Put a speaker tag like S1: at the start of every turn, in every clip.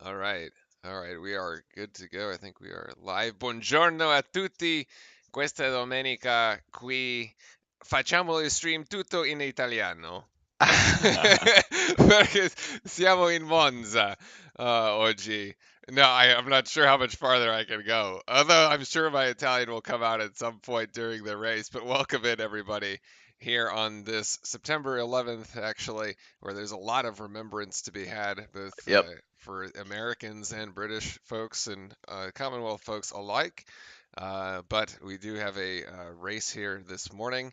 S1: All right. All right. We are good to go. I think we are live. Buongiorno a tutti. Questa domenica qui facciamo il stream tutto in italiano. Perché siamo in Monza oggi. No, I'm not sure how much farther I can go. Although I'm sure my Italian will come out at some point during the race. But welcome in, everybody, here on this September 11th, actually, where there's a lot of remembrance to be had, both
S2: Yep.
S1: for Americans and British folks and Commonwealth folks alike. But we do have a race here this morning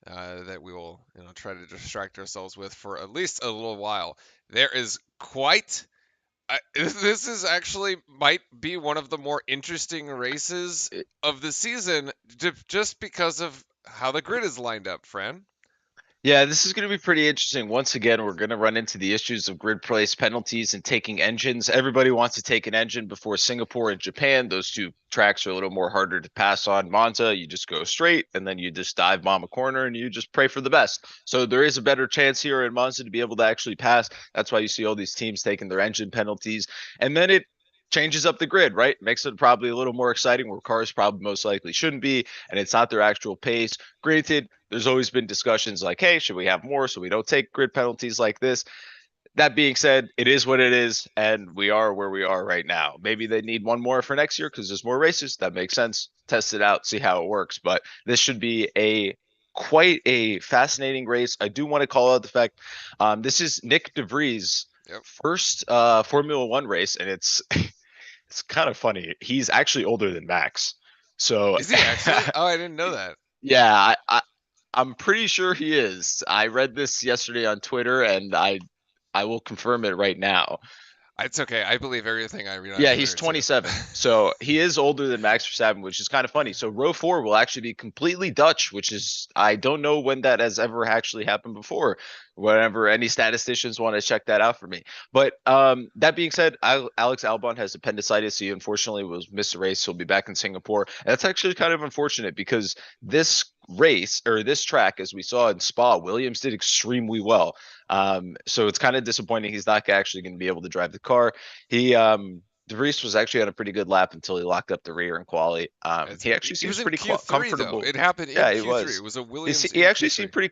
S1: that we will, try to distract ourselves with for at least a little while. There is quite. This is actually might be one of the more interesting races of the season, just because of how the grid is lined up, Fran.
S2: Yeah, this is going to be pretty interesting. Once again, we're going to run into the issues of grid place penalties and taking engines. Everybody wants to take an engine before Singapore and Japan. Those two tracks are a little more harder to pass on. Monza, you just go straight and then you just dive bomb a corner and you just pray for the best. So there is a better chance here in Monza to be able to actually pass. That's why you see all these teams taking their engine penalties. And then it changes up the grid, right? Makes it probably a little more exciting where cars probably most likely shouldn't be, and it's not their actual pace. Granted, there's always been discussions like, hey, should we have more so we don't take grid penalties like this? That being said, it is what it is, and we are where we are right now. Maybe they need one more for next year because there's more races. That makes sense. Test it out, see how it works. But this should be a quite a fascinating race. I do want to call out the fact this is Nick DeVries'
S1: Yep.
S2: first Formula One race, and it's it's kind of funny. He's actually older than Max. So
S1: Is he actually? Oh, I didn't know that.
S2: yeah, I'm pretty sure he is. I read this yesterday on Twitter, and I will confirm it right now.
S1: It's okay. I believe everything I read on
S2: Yeah, he's
S1: Twitter too.
S2: 27. So he is older than Max Verstappen, which is kind of funny. So row four will actually be completely Dutch, which is, I don't know when that has ever actually happened before. Whenever any statisticians want to check that out for me. But that being said, Alex Albon has appendicitis. He unfortunately was missed a race. He'll be back in Singapore. And that's actually kind of unfortunate because this race or this track, as we saw in Spa, Williams did extremely well. So it's kind of disappointing he's not actually going to be able to drive the car. He De Vries was actually on a pretty good lap until he locked up the rear in quali. He actually
S1: He
S2: seems
S1: was in
S2: pretty
S1: Q3 though.
S2: comfortable.
S1: It happened in
S2: Yeah, he
S1: Q3. It
S2: was.
S1: was a Williams
S2: He
S1: in
S2: actually seemed
S1: Q3.
S2: pretty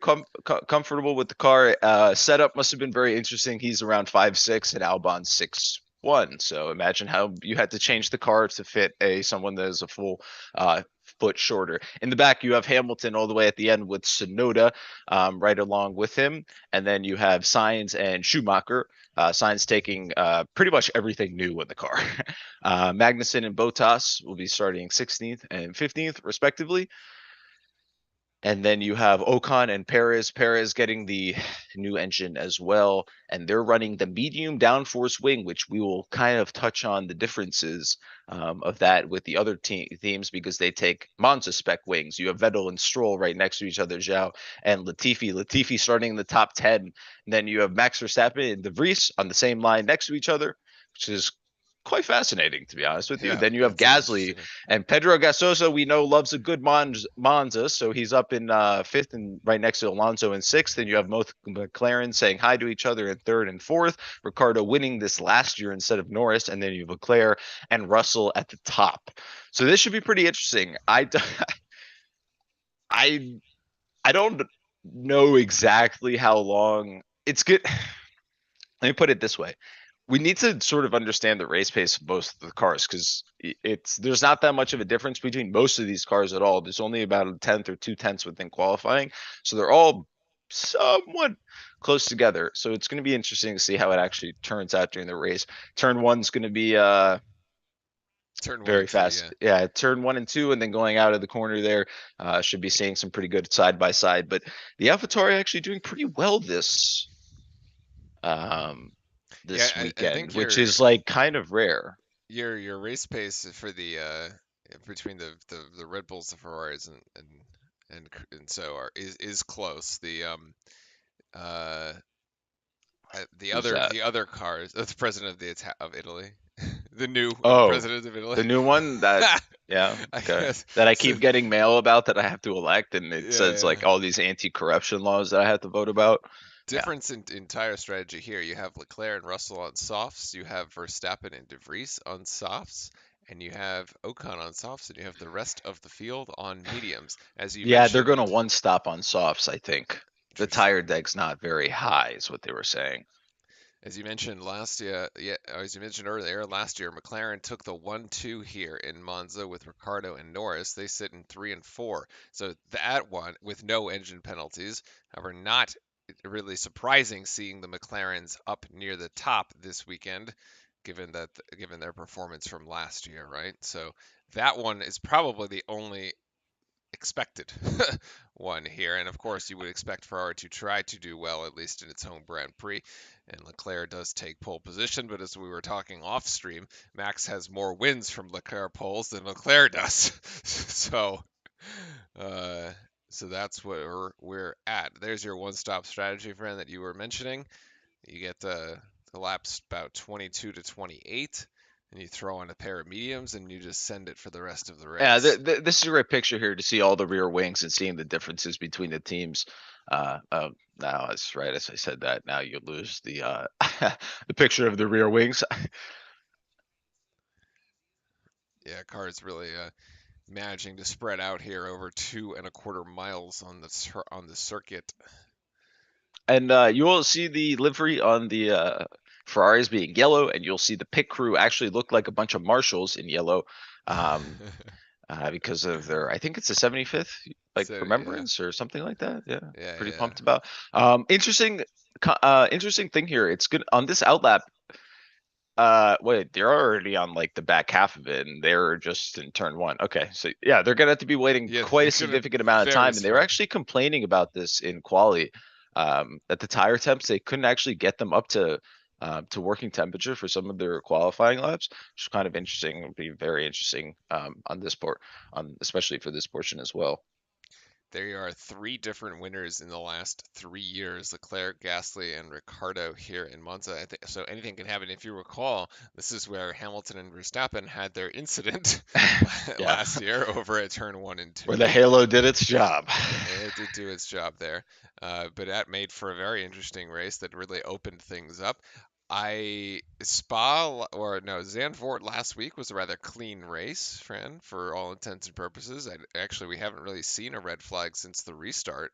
S2: comfortable with the car. Setup must have been very interesting. He's around 5'6" and Albon's 6'1". So imagine how you had to change the car to fit someone that is a full foot shorter. In the back, you have Hamilton all the way at the end with Sonoda right along with him. And then you have Sainz and Schumacher. Sainz taking pretty much everything new in the car. Magnussen and Bottas will be starting 16th and 15th, respectively. And then you have Ocon and Perez. Perez getting the new engine as well. And they're running the medium downforce wing, which we will kind of touch on the differences of that with the other teams because they take Monza spec wings. You have Vettel and Stroll right next to each other, Zhao and Latifi. Latifi starting in the top 10. And then you have Max Verstappen and De Vries on the same line next to each other, which is quite fascinating, to be honest with you.
S1: Yeah,
S2: Then you have
S1: it's an
S2: Gasly
S1: interesting one.
S2: and Pedro Gasosa. We know loves a good Monza, so he's up in fifth and right next to Alonso in sixth. And you have both McLaren saying hi to each other in third and fourth. Ricardo winning this last year instead of Norris, and then you have Leclerc and Russell at the top. So this should be pretty interesting. I I don't know exactly how long it's good. Let me put it this way: we need to sort of understand the race pace of most of the cars because there's not that much of a difference between most of these cars at all. There's only about a tenth or 2/10 within qualifying, so they're all somewhat close together. So it's going to be interesting to see how it actually turns out during the race. Turn one's going to be
S1: Turn one
S2: very
S1: and two, yeah.
S2: fast. Yeah, turn one and two, and then going out of the corner there, should be seeing some pretty good side by side. But the AlphaTauri actually doing pretty well um
S1: Yeah,
S2: this
S1: I
S2: weekend,
S1: think
S2: which is like kind of rare.
S1: your race pace for the between the Red Bulls, the Ferraris, and so are is close. Uh
S2: Who's that?
S1: the other cars. The president of Italy, the new
S2: Oh,
S1: president of Italy.
S2: the new one that, yeah,
S1: I
S2: okay.
S1: guess.
S2: That I
S1: So,
S2: keep getting mail about that I have to elect, and it
S1: yeah,
S2: says
S1: yeah.
S2: like all these anti-corruption laws that I have to vote about. Yeah.
S1: difference in tire strategy here. You have Leclerc and Russell on softs, you have Verstappen and De Vries on softs, and you have Ocon on softs, and you have the rest of the field on mediums. As you
S2: Yeah, they're going to
S1: mentioned,
S2: one stop on softs, I think. The
S1: interesting.
S2: tire deck's not very high, is what they were saying.
S1: As you mentioned last year, yeah, as you mentioned earlier, last year McLaren took the 1-2 here in Monza with Ricardo and Norris. They sit in 3 and 4. So that one with no engine penalties. However, not really surprising seeing the McLarens up near the top this weekend, given their performance from last year, right? So that one is probably the only expected one here. And of course, you would expect Ferrari to try to do well, at least in its home Grand Prix. And Leclerc does take pole position, but as we were talking off stream, Max has more wins from Leclerc poles than Leclerc does. so, uh, so that's where we're at. There's your one-stop strategy, friend, that you were mentioning. You get the laps about 22 to 28, and you throw on a pair of mediums, and you just send it for the rest of the
S2: Yeah,
S1: race.
S2: this is a great picture here to see all the rear wings and seeing the differences between the teams. Now, it's right as I said that. Now you lose the the picture of the rear wings.
S1: Yeah, cars really managing to spread out here over 2.25 miles on the circuit.
S2: And you will see the livery on the Ferraris being yellow, and you'll see the pit crew actually look like a bunch of marshals in yellow, um, because of their, I think it's the 75th like
S1: So yeah,
S2: remembrance or something like that. Yeah,
S1: yeah,
S2: pretty
S1: yeah,
S2: pumped about. Interesting, interesting thing here. It's good on this outlap. Wait, they're already on like the back half of it, and they're just in turn one. Okay, so yeah, they're gonna have to be waiting
S1: yeah.
S2: quite
S1: They're
S2: a
S1: gonna
S2: significant amount of
S1: very
S2: time, and they were
S1: smooth.
S2: actually complaining about this in quali. That the tire temps they couldn't actually get them up to working temperature for some of their qualifying laps, which is kind of interesting. It'll be very interesting on this port, on especially for this portion as well.
S1: There are three different winners in the last 3 years: Leclerc, Gasly, and Ricardo here in Monza. So anything can happen. If you recall, this is where Hamilton and Verstappen had their incident
S2: Yeah,
S1: last year over at turn one and
S2: where the
S1: two.
S2: halo did its job.
S1: It did do its job there, but that made for a very interesting race that really opened things up. Or no, Zandvoort last week was a rather clean race, Fran, for all intents and purposes. Actually, we haven't really seen a red flag since the restart,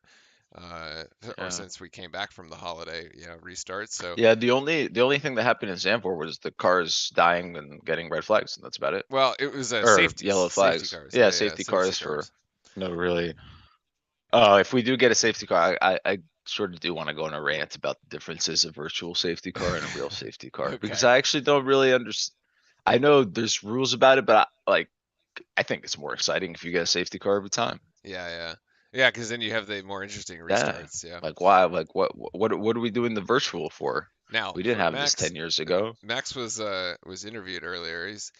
S1: or
S2: Yeah.
S1: since we came back from the holiday, restart. So,
S2: Yeah, the only thing that happened in Zandvoort was the cars dying and getting red flags, and that's about it.
S1: well, it was
S2: Or yellow
S1: safety
S2: flags.
S1: cars.
S2: Yeah,
S1: Yeah, yeah,
S2: safety
S1: safety
S2: cars for
S1: cars.
S2: no really. If we do get a safety car, I sort of do want to go on a rant about the differences of virtual safety car and a real safety car because
S1: Okay.
S2: I actually don't really understand. I know there's rules about it, but I think it's more exciting if you get a safety car every time.
S1: Yeah, yeah, yeah. Because then you have the more interesting
S2: Yeah.
S1: restarts. Yeah.
S2: Like why? Like what are we doing the virtual for?
S1: Now,
S2: We didn't
S1: for
S2: have this
S1: Max,
S2: 10 years ago.
S1: Max was interviewed earlier. It's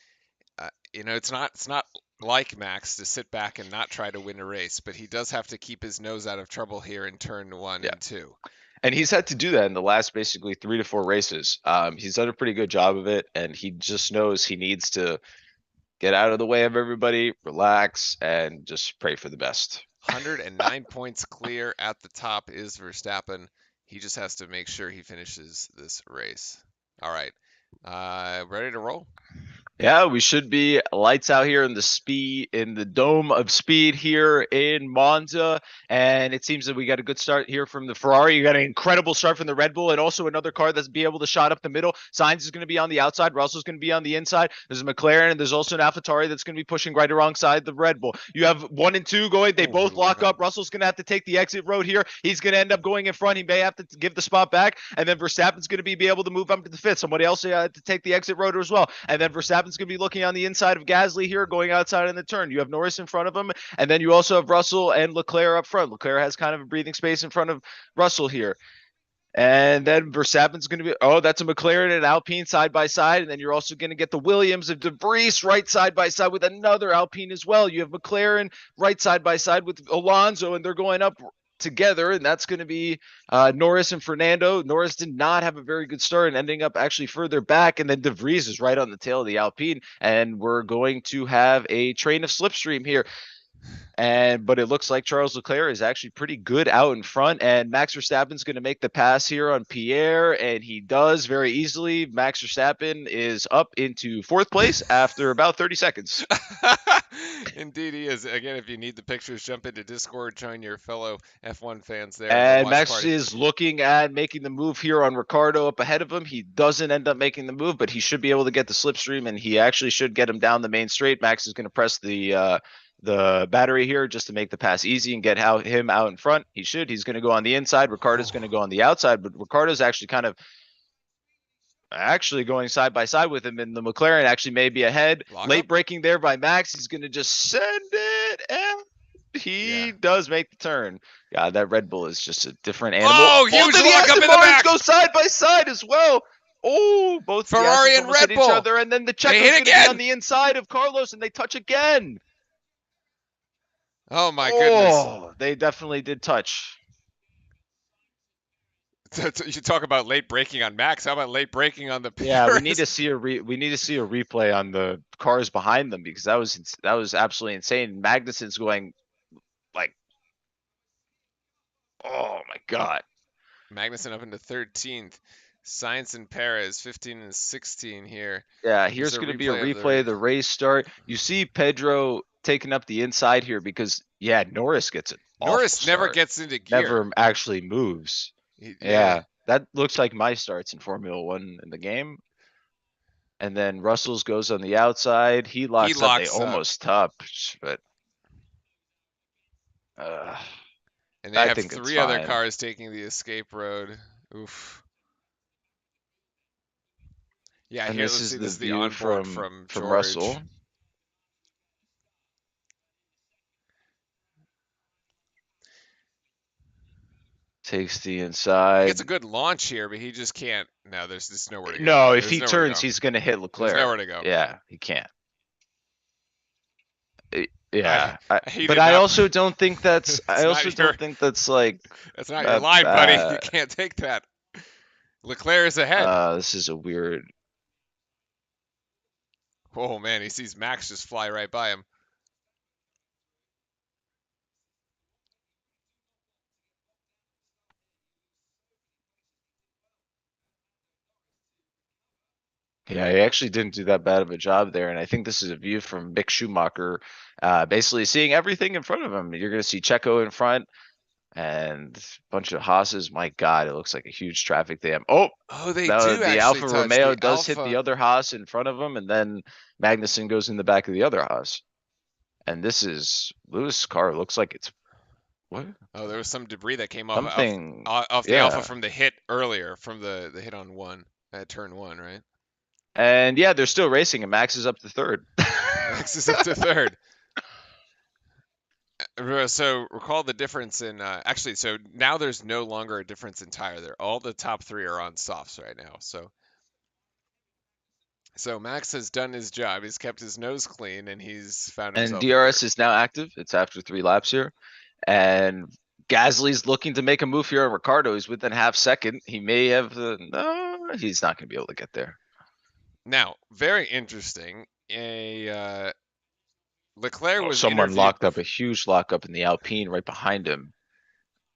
S1: not like Max to sit back and not try to win a race, but he does have to keep his nose out of trouble here in turn one
S2: Yeah.
S1: and two.
S2: And he's had to do that in the last basically 3 to 4 races. He's done a pretty good job of it, and he just knows he needs to get out of the way of everybody, relax, and just pray for the best.
S1: 109 points clear at the top is Verstappen. He just has to make sure he finishes this race. All right, ready to roll?
S2: Yeah, we should be lights out here in the dome of speed here in Monza. And it seems that we got a good start here from the Ferrari. You got an incredible start from the Red Bull and also another car that's be able to shot up the middle. Sainz is going to be on the outside. Russell's going to be on the inside. There's a McLaren and there's also an AlphaTauri that's going to be pushing right alongside the Red Bull. You have 1 and 2 going. They
S1: Oh,
S2: both
S1: look
S2: lock
S1: out.
S2: up. Russell's going to have to take the exit road here. He's going to end up going in front. He may have to give the spot back. And then Verstappen's going to be able to move up to the fifth. Somebody else had to take the exit road as well. And then Verstappen's going to be looking on the inside of Gasly here, going outside in the turn. You have Norris in front of him, and then you also have Russell and Leclerc up front. Leclerc has kind of a breathing space in front of Russell here. And then Verstappen's going to be, oh, that's a McLaren and an Alpine side by side. And then you're also going to get the Williams of De Vries right side by side with another Alpine as well. You have McLaren right side by side with Alonso, and they're going up together. And that's going to be Norris and Fernando. Norris did not have a very good start and ending up actually further back. And then De Vries is right on the tail of the Alpine. And we're going to have a train of slipstream here. But it looks like Charles Leclerc is actually pretty good out in front, and Max Verstappen's going to make the pass here on Pierre, and he does very easily. Max Verstappen is up into fourth place after about 30 seconds.
S1: Indeed, he is. Again, if you need the pictures, jump into Discord, join your fellow F1 fans there in the
S2: And
S1: watch
S2: Max
S1: party.
S2: is looking at making the move here on Ricardo up ahead of him. He doesn't end up making the move, but he should be able to get the slipstream, and he actually should get him down the main straight. Max is going to press the battery here just to make the pass easy and get him out in front. He should. He's going to go on the inside. Ricardo's going to go on the outside, but Ricardo's actually kind of actually going side by side with him, and the McLaren actually may be ahead.
S1: Lock up?
S2: Late braking there by Max. He's going to just send it, and he
S1: Yeah.
S2: does make the turn. Yeah, that Red Bull is just a different animal.
S1: Oh, huge
S2: then the
S1: lock up
S2: Aston
S1: in the
S2: Martins
S1: back.
S2: go side by side as well. Oh, both the
S1: Ferrari
S2: Astons
S1: and
S2: almost
S1: Red
S2: hit
S1: Bull.
S2: each other, and then the
S1: They
S2: Checo's
S1: hit
S2: going to be
S1: again.
S2: on the inside of Carlos, and they touch again.
S1: Oh my goodness.
S2: Oh, they definitely did touch.
S1: You talk about late braking on Max. How about late braking on the
S2: Yeah, we need
S1: Paris?
S2: to see a replay on the cars behind them because that was absolutely insane. Magnussen's going like, oh my god.
S1: Magnussen up into 13th. Sainz and Perez 15 and 16 here.
S2: Yeah,
S1: Here's
S2: here's
S1: a
S2: going to be a
S1: replay of
S2: replay of
S1: the.
S2: the race start. You see Pedro taking up the inside here because yeah, Norris gets an awful
S1: Norris never
S2: start.
S1: gets into gear.
S2: Never actually moves.
S1: Yeah.
S2: Yeah, that looks like my starts in Formula One in the game. And then Russell's goes on the outside. He
S1: He
S2: locks up. They
S1: locks up.
S2: almost touch, but uh,
S1: And they
S2: I
S1: have
S2: think it's
S1: three other
S2: fine.
S1: cars taking the escape road. Oof. Yeah,
S2: And
S1: here,
S2: this
S1: let's see.
S2: is
S1: This
S2: the
S1: is the
S2: view
S1: onboard from
S2: from
S1: George.
S2: Russell. Takes the
S1: He
S2: inside.
S1: gets a good launch here, but he just can't. No, there's just nowhere to go.
S2: No, if
S1: There's
S2: he
S1: nowhere to
S2: turns,
S1: go.
S2: he's going to hit
S1: There's
S2: Leclerc.
S1: nowhere to go.
S2: Yeah, he can't.
S1: I,
S2: Yeah,
S1: he
S2: but
S1: did
S2: I
S1: not.
S2: also don't think that's. I
S1: It's
S2: also
S1: not your.
S2: don't think that's like
S1: That's not your
S2: that
S1: line, buddy. You
S2: bad.
S1: can't take that. Leclerc is ahead.
S2: This is a weird.
S1: Oh man, he sees Max just fly right by him.
S2: Yeah, he actually didn't do that bad of a job there, and I think this is a view from Mick Schumacher, basically seeing everything in front of him. You're going to see Checo in front and a bunch of Haas's. My God, it looks like a huge traffic jam. Oh,
S1: Oh, they do
S2: the
S1: actually
S2: Alfa
S1: touch
S2: Romeo
S1: the
S2: does hit the
S1: Alpha.
S2: other Haas in front of him, and then Magnussen goes in the back of the other Haas. And this is Lewis' car. Looks like it's what
S1: Oh, there was some debris that came
S2: something.
S1: off the Alpha
S2: Yeah,
S1: from the hit earlier, from the hit on one at turn one, right?
S2: and yeah, they're still racing, and Max is up to third.
S1: Max is up to third. So recall the difference in actually. So now there's no longer a difference in tire there. All the top three are on softs right now. So Max has done his job. He's kept his nose clean, and he's found
S2: And
S1: himself in
S2: DRS
S1: third.
S2: is now active. It's after 3 laps here. And Gasly's looking to make a move here on Ricardo. He's within half second. He may have no, he's not going to be able to get there.
S1: Now, very interesting. Leclerc
S2: Oh,
S1: was
S2: someone
S1: interviewed.
S2: locked up a huge lockup in the Alpine right behind him.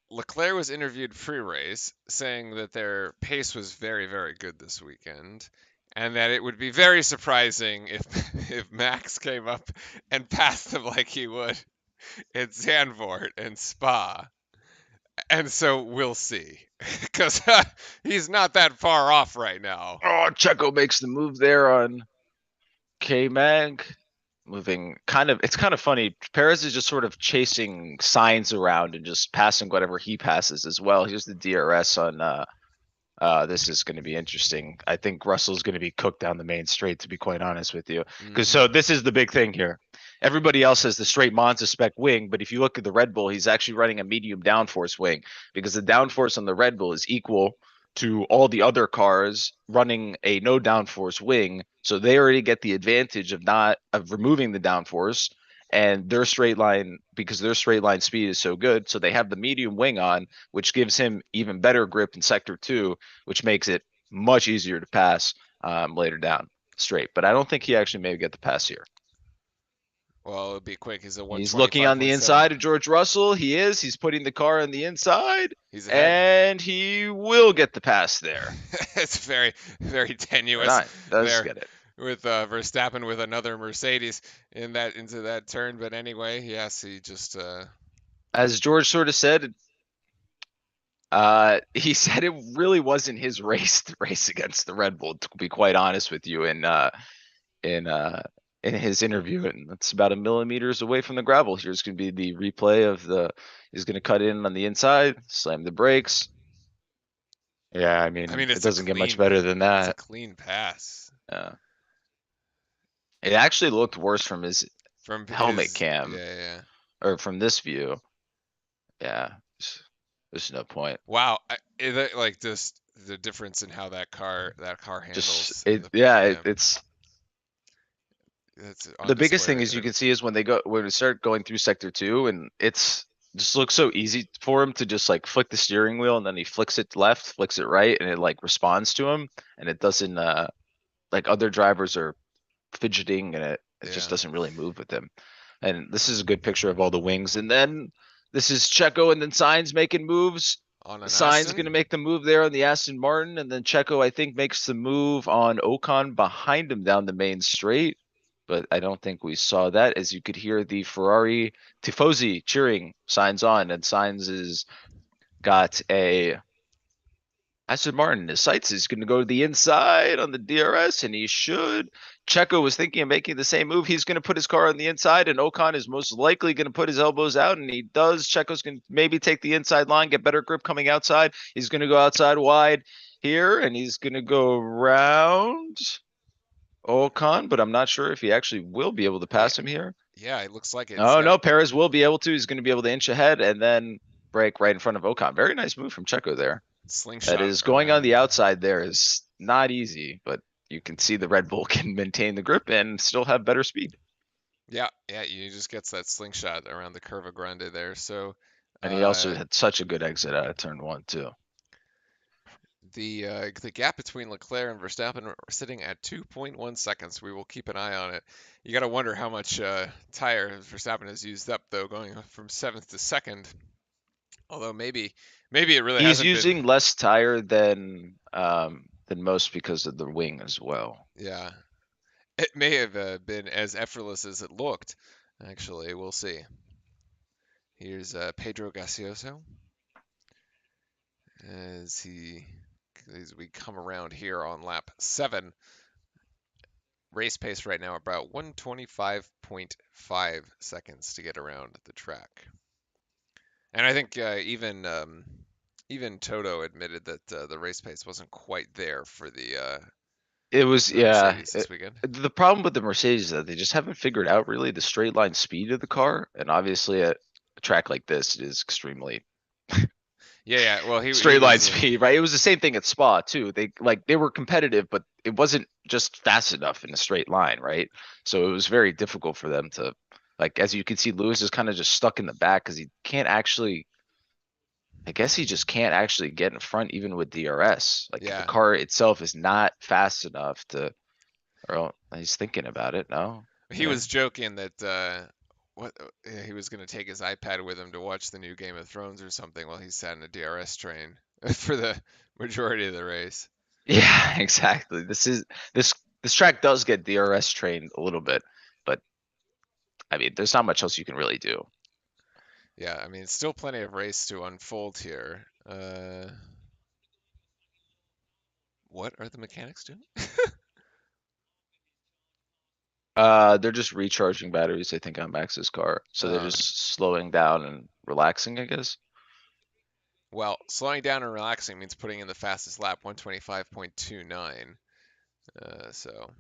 S1: Leclerc was interviewed pre-race, saying that their pace was very, very good this weekend, and that it would be very surprising if if Max came up and passed them like he would in Zandvoort and Spa. And so we'll see, because he's not that far off right now.
S2: Oh, Checo makes the move there on K Mag. Moving kind of, it's kind of funny. Perez is just sort of chasing signs around and just passing whatever he passes as well. Here's the DRS on this is going to be interesting. I think Russell's going to be cooked down the main straight, to be quite honest with you. Because
S1: Hmm.
S2: so this is the big thing here. Everybody else has the straight Monza spec wing, but if you look at the Red Bull, he's actually running a medium downforce wing because the downforce on the Red Bull is equal to all the other cars running a no downforce wing. So they already get the advantage of not of removing the downforce and their straight line because their straight line speed is so good. So they have the medium wing on, which gives him even better grip in sector two, which makes it much easier to pass later down straight. But I don't think he actually may get the pass here.
S1: Well, it'll be quick. He's a
S2: He's looking on the
S1: 125.7.
S2: inside of George Russell. He is. He's putting the car on the inside,
S1: He's ahead.
S2: and he will get the pass there.
S1: It's very, very
S2: Or
S1: tenuous
S2: not. Does
S1: there
S2: get it.
S1: with Verstappen with another Mercedes in that into that turn. But anyway, yes, he just
S2: As George sort of said, he said it really wasn't his race to race against the Red Bull, to be quite honest with you, in uh in his interview, and that's about a millimeters away from the gravel. Here's gonna be the replay of the he's gonna cut in on the inside, slam the brakes. Yeah, I
S1: I
S2: mean,
S1: mean
S2: it doesn't get much better than
S1: it's a
S2: that.
S1: clean pass
S2: Uh, it actually looked worse from his
S1: from
S2: helmet
S1: his
S2: cam
S1: yeah.
S2: or from this view. Yeah, there's no point.
S1: Wow, like just the difference in how that car
S2: Just
S1: handles in
S2: it,
S1: the
S2: yeah,
S1: yeah,
S2: it's
S1: it's on
S2: the biggest
S1: display
S2: thing
S1: right
S2: is you
S1: there.
S2: can see is when we start going through sector two, and it's just looks so easy for him to just like flick the steering wheel, and then he flicks it left, flicks it right, and it like responds to him, and it doesn't like other drivers are fidgeting, and it just
S1: Yeah,
S2: doesn't really move with him. And this is a good picture of all the wings, and then this is Checo, and then Sainz making moves.
S1: on an
S2: Sainz going
S1: Aston.
S2: to make the move there on the Aston Martin, and then Checo, I think, makes the move on Ocon behind him down the main straight. But I don't think we saw that, as you could hear the Ferrari tifosi cheering Sainz on, and Sainz has got a Aston Martin. His sights is going to go to the inside on the DRS, and he should. Checo was thinking of making the same move. He's going to put his car on the inside, and Ocon is most likely going to put his elbows out, and he does. Checo's going to maybe take the inside line, get better grip coming outside. He's going to go outside wide here, and he's going to go around Ocon, but I'm not sure if he actually will be able to
S1: Yeah,
S2: pass him here.
S1: yeah, it looks like it's
S2: Oh,
S1: got
S2: no, Perez will be able to. He's going to be able to inch ahead and then break right in front of Ocon. Very nice move from Checo there. That
S1: slingshot
S2: is going on
S1: around.
S2: the outside there is not easy, but you can see the Red Bull can maintain the grip and still have better speed.
S1: Yeah, yeah, you just gets that slingshot around the Curva Grande there. So
S2: And he also
S1: uh,
S2: had such a good exit out of turn one too.
S1: the gap between Leclerc and Verstappen are sitting at 2.1 seconds. We will keep an eye on it. You got to wonder how much tire Verstappen has used up though, going from seventh to second. Although maybe it really
S2: He's
S1: hasn't been.
S2: using less tire than most because of the wing as well.
S1: Yeah, it may have been as effortless as it looked. Actually, we'll see. Here's Pedro Gasioso as he as we come around here on lap 7. Race pace right now about 125.5 seconds to get around the track. And I think even Toto admitted that the race pace wasn't quite there
S2: It was,
S1: for the
S2: yeah.
S1: Mercedes this weekend.
S2: The problem with the Mercedes is that they just haven't figured out really the straight line speed of the car, and obviously at a track like this, it is extremely
S1: Yeah, yeah. Well, he
S2: straight line
S1: was
S2: speed, right? It was the same thing at Spa too. They were competitive, but it wasn't just fast enough in a straight line, right? So it was very difficult for them to like as you can see, Lewis is kind of just stuck in the back because he can't actually I guess he just can't actually get in front even with DRS. Like the
S1: yeah.
S2: car itself is not fast enough to or he's thinking about it, no?
S1: He
S2: Yeah.
S1: was joking that what he was going to take his iPad with him to watch the new Game of Thrones or something while he sat in a DRS train for the majority of the race.
S2: Yeah, exactly. This track does get DRS trained a little bit, but I mean, there's not much else you can really do.
S1: Yeah, I mean, still plenty of race to unfold here. What are the mechanics doing?
S2: They're just recharging batteries, I think, on Max's car. So they're
S1: Uh,
S2: just slowing down and relaxing, I guess.
S1: well, slowing down and relaxing means putting in the fastest lap, 125.29. So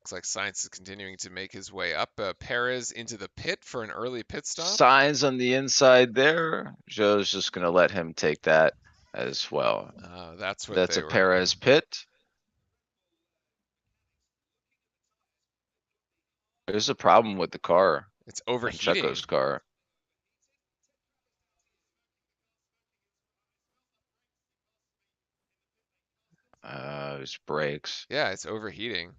S1: looks like Science is continuing to make his way up. Perez into the pit for an early pit stop.
S2: Signs on the inside there. Joe's just gonna let him take that as well.
S1: That's what
S2: That's
S1: they
S2: a
S1: were.
S2: Perez pit. There's a problem with the car
S1: It's
S2: and
S1: overheating.
S2: Checo's car. His brakes.
S1: Yeah, it's overheating.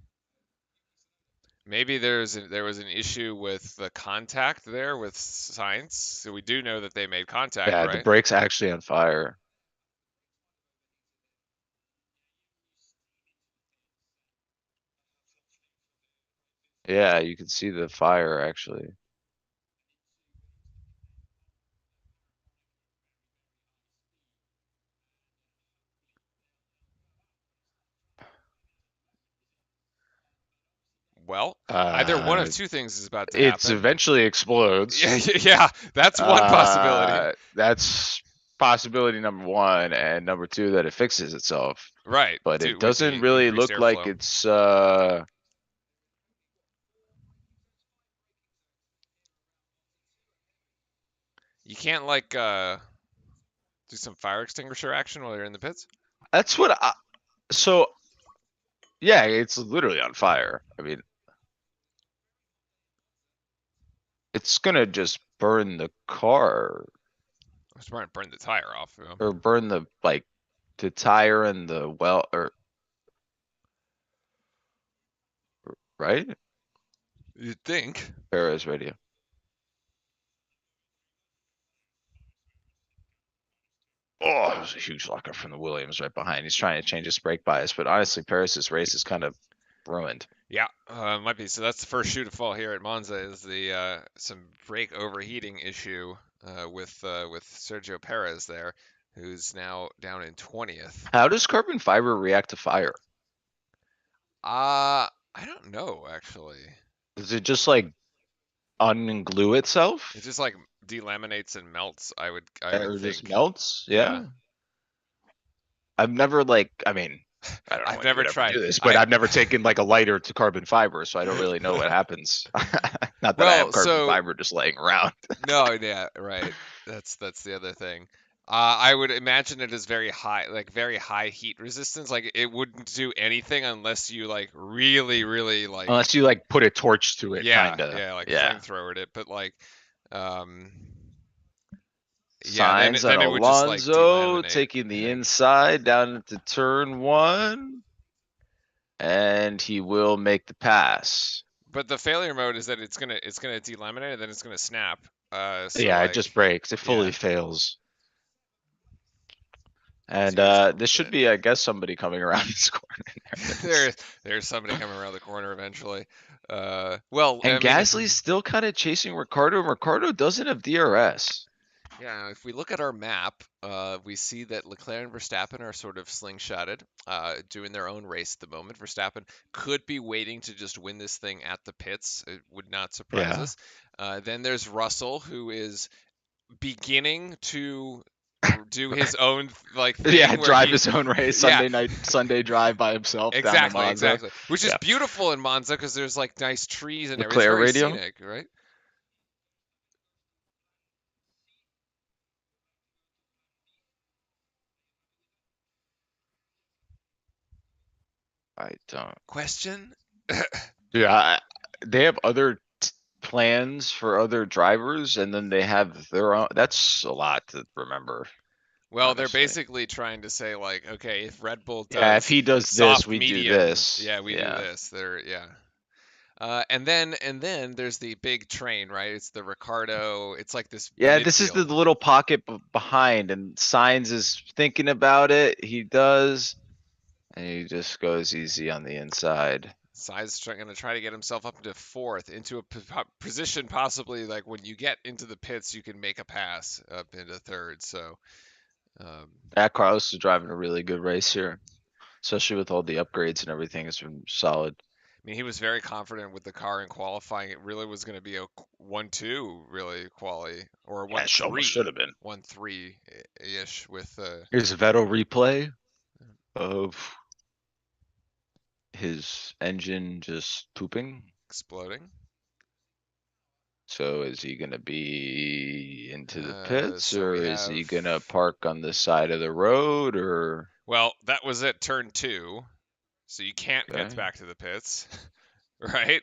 S1: Maybe there was an issue with the contact there with Science. So we do know that they made contact,
S2: Yeah, the
S1: right?
S2: brake's actually on fire. Yeah, you can see the fire actually.
S1: Well, either one of
S2: Uh,
S1: two things is about to
S2: it's
S1: happen.
S2: eventually explodes.
S1: Yeah, yeah, that's one possibility.
S2: That's possibility number one, and number two, that it fixes itself.
S1: Right,
S2: But it
S1: with
S2: doesn't
S1: the
S2: really
S1: increased
S2: look like
S1: airflow.
S2: it's
S1: You can't like do some fire extinguisher action while you're in the pits.
S2: that's what I, so yeah, it's literally on fire. I mean, it's gonna just burn the car
S1: I was trying to burn the tire off. You know?
S2: or burn the like the tire and the well or right?
S1: You'd think.
S2: Paris radio. Oh, there's a huge lockup from the Williams right behind. He's trying to change his brake bias, but honestly, Paris's race is kind of ruined.
S1: Yeah, might be. So that's the first shoe to fall here at Monza is the some brake overheating issue with Sergio Perez there, who's now down in 20th.
S2: How does carbon fiber react to fire?
S1: I don't know actually.
S2: Does it just like unglue
S1: It
S2: itself
S1: just like delaminates and melts. I would
S2: or just
S1: think.
S2: melts?
S1: Yeah,
S2: Yeah. I've never like, I mean, I don't know
S1: I've
S2: when you
S1: never
S2: would ever
S1: tried.
S2: do this, but I've never taken like a lighter to carbon fiber, so I don't really know what happens. Not that I have
S1: Well,
S2: carbon
S1: so
S2: fiber just laying around.
S1: no, yeah, right. That's the other thing. I would imagine it is very high, like very high heat resistance. Like it wouldn't do anything unless you like really, really like,
S2: Unless you like put a torch to it,
S1: yeah,
S2: kinda.
S1: yeah, like
S2: Yeah.
S1: flamethrowered it. But like, um, yeah,
S2: Signs on
S1: then it would just like
S2: Alonso
S1: delaminate.
S2: taking
S1: I
S2: the
S1: think.
S2: inside down into turn one, and he will make the pass.
S1: But the failure mode is that it's gonna delaminate and then it's gonna snap. So
S2: Yeah, it
S1: like,
S2: just breaks. It fully
S1: yeah.
S2: fails.
S1: So
S2: And
S1: you just go
S2: this should
S1: in.
S2: be, I guess, somebody coming around this corner. There it is.
S1: There's somebody coming around the corner eventually. Well,
S2: And
S1: I mean,
S2: Gasly's still kind of chasing Ricardo. Ricardo doesn't have DRS.
S1: yeah, if we look at our map, we see that Leclerc and Verstappen are sort of slingshotted, doing their own race at the moment. Verstappen could be waiting to just win this thing at the pits. It would not surprise
S2: Yeah.
S1: us. Then there's Russell, who is beginning to do his own like
S2: Yeah,
S1: thing where
S2: drive
S1: he,
S2: his own race
S1: yeah,
S2: Sunday night, Sunday drive by himself down to
S1: exactly,
S2: Monza.
S1: exactly. Which is
S2: Yeah.
S1: beautiful in Monza because there's like nice trees and everything. It's
S2: Leclerc
S1: very
S2: radio.
S1: scenic, right?
S2: I don't.
S1: Question?
S2: Yeah, they have other plans for other drivers, and then they have their own. That's a lot to remember,
S1: Well, they're
S2: honestly.
S1: basically trying to say like, okay, if Red Bull
S2: Yeah, if
S1: does
S2: he does this,
S1: soft
S2: we do
S1: medium,
S2: this.
S1: yeah, we do
S2: Yeah.
S1: this. They're yeah. And then there's the big train, right? It's the Ricardo. It's like this
S2: Yeah, this is the
S1: midfield.
S2: little pocket behind, and Signs is thinking about it. He does, and he just goes easy on the inside.
S1: Sai's going to try to get himself up into fourth, into a position possibly like when you get into the pits, you can make a pass up into third. So, um,
S2: Yeah, Carlos is driving a really good race here, especially with all the upgrades and everything. It's been solid.
S1: I mean, he was very confident with the car in qualifying. It really was going to be a 1-2 really quali or
S2: Yeah, it almost should
S1: 1-3,
S2: have been.
S1: 1-3 ish with
S2: Here's a Vettel replay of his engine just pooping.
S1: exploding.
S2: So is he gonna be into the pits,
S1: So we
S2: or is
S1: have,
S2: he gonna park on the side of the road, or
S1: well, that was at turn two, so you can't get
S2: okay?
S1: back to the pits, right?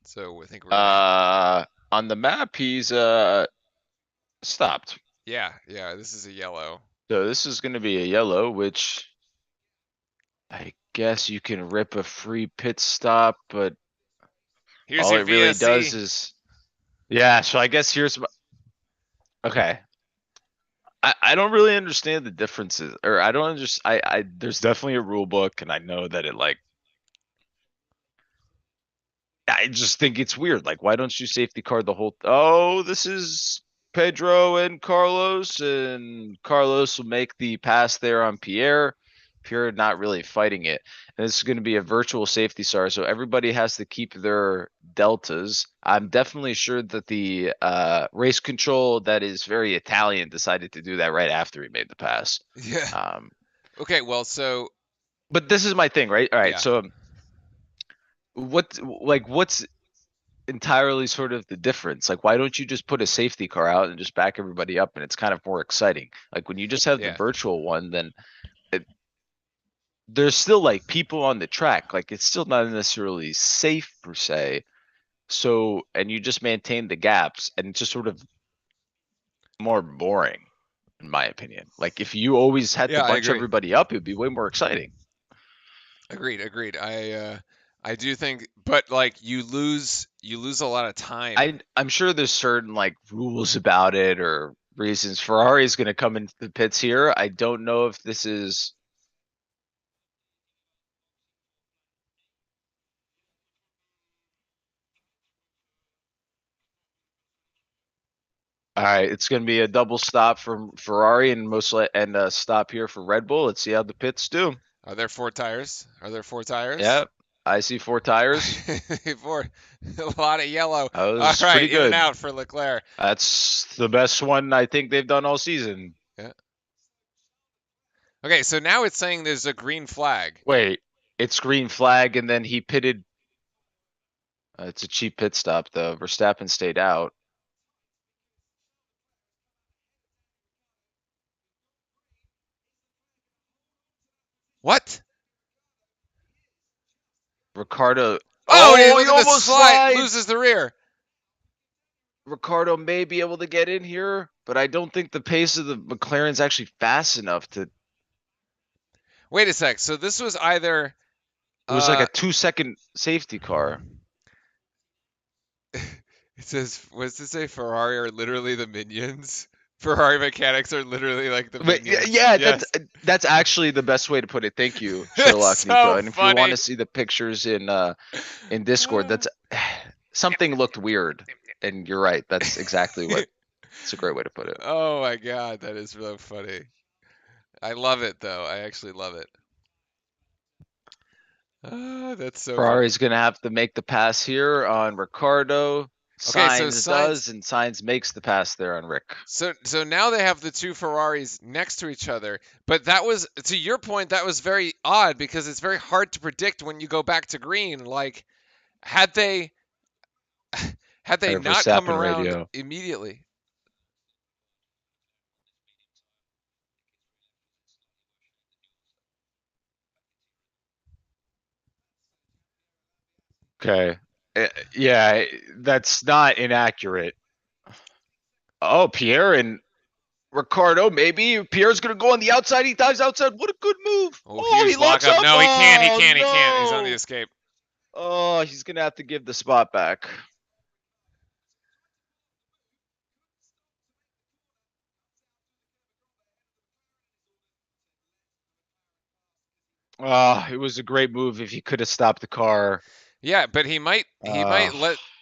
S1: So I think we're gonna,
S2: On the map he's stopped.
S1: yeah, yeah. This is a yellow.
S2: So this is gonna be a yellow, which I guess you can rip a free pit stop, but
S1: Here's
S2: all
S1: your
S2: it really does
S1: VSC.
S2: is yeah. So I guess here's my, okay. I don't really understand the differences, or I don't understand. I there's definitely a rule book, and I know that it like I just think it's weird. Like, why don't you safety card the whole? Oh, this is Pedro and Carlos, and Carlos will make the pass there on Pierre. Pierre not really fighting it. And this is going to be a virtual safety star, so everybody has to keep their deltas. I'm definitely sure that the race control that is very Italian decided to do that right after he made the pass.
S1: Yeah.
S2: Um,
S1: Okay. Well, so
S2: but this is my thing, right? All right,
S1: yeah,
S2: so what's entirely sort of the difference. Like, why don't you just put a safety car out and just back everybody up, and it's kind of more exciting. Like when you just have the
S1: yeah,
S2: virtual one, then it, there's still like people on the track. Like it's still not necessarily safe per se. So, and you just maintain the gaps, and it's just sort of more boring, in my opinion. Like if you always had to
S1: yeah. I
S2: bunch
S1: agree.
S2: everybody up, it'd be way more exciting.
S1: Agreed. Agreed. I do think, but like you lose a lot of time.
S2: I'm sure there's certain like rules about it or reasons. Ferrari is going to come into the pits here. I don't know if this is all right. It's going to be a double stop from Ferrari and and a stop here for Red Bull. Let's see how the pits do.
S1: Are there four tires? Are there four tires?
S2: Yeah, I see four tires.
S1: Four. A lot of yellow.
S2: That
S1: All
S2: was
S1: right,
S2: pretty
S1: in and
S2: good.
S1: out for Leclerc.
S2: That's the best one I think they've done all season.
S1: Yeah. Okay, so now it's saying there's a green flag.
S2: Wait, it's green flag and then he pitted. It's a cheap pit stop though. Verstappen stayed out.
S1: What?
S2: Ricardo.
S1: Oh,
S2: Oh, he
S1: look at the
S2: almost
S1: slide. Loses
S2: slides.
S1: the rear.
S2: Ricardo may be able to get in here, but I don't think the pace of the McLaren's actually fast enough to.
S1: Wait a sec. So this was either
S2: It was like a
S1: uh
S2: 2 second safety car.
S1: it says, what does it say? Ferrari are literally the minions. Ferrari mechanics are literally like the
S2: But
S1: minions.
S2: yeah,
S1: Yes.
S2: that's actually the best way to put it. Thank you,
S1: That's
S2: Sherlock Nico.
S1: so
S2: And if you want
S1: funny.
S2: to see the pictures in Discord, that's something looked weird. And you're right. That's exactly what. It's a great way to put it.
S1: Oh my god, that is so funny. I love it though. I actually love it. Ah, that's so funny.
S2: Ferrari's gonna have to make the pass here on Ricardo.
S1: Okay, so
S2: Signs
S1: signs.
S2: does, and Signs makes the pass there on Rick.
S1: So now they have the two Ferraris next to each other. But that was, to your point, that was very odd because it's very hard to predict when you go back to green. Like had they had they
S2: Or
S1: not come
S2: Verstappen
S1: around
S2: radio.
S1: immediately.
S2: Okay. Yeah, that's not inaccurate. Oh, Pierre and Ricardo, maybe Pierre's gonna go on the outside. He dives outside. What a good move!
S1: Oh,
S2: Oh, he
S1: huge
S2: locks
S1: lockup.
S2: up.
S1: No, he can't. He
S2: Oh
S1: can't. He can't. He's on the
S2: no!
S1: escape.
S2: Oh, he's gonna have to give the spot back. Oh, it was a great move if he could have stopped the car.
S1: Yeah, but he might
S2: Uh,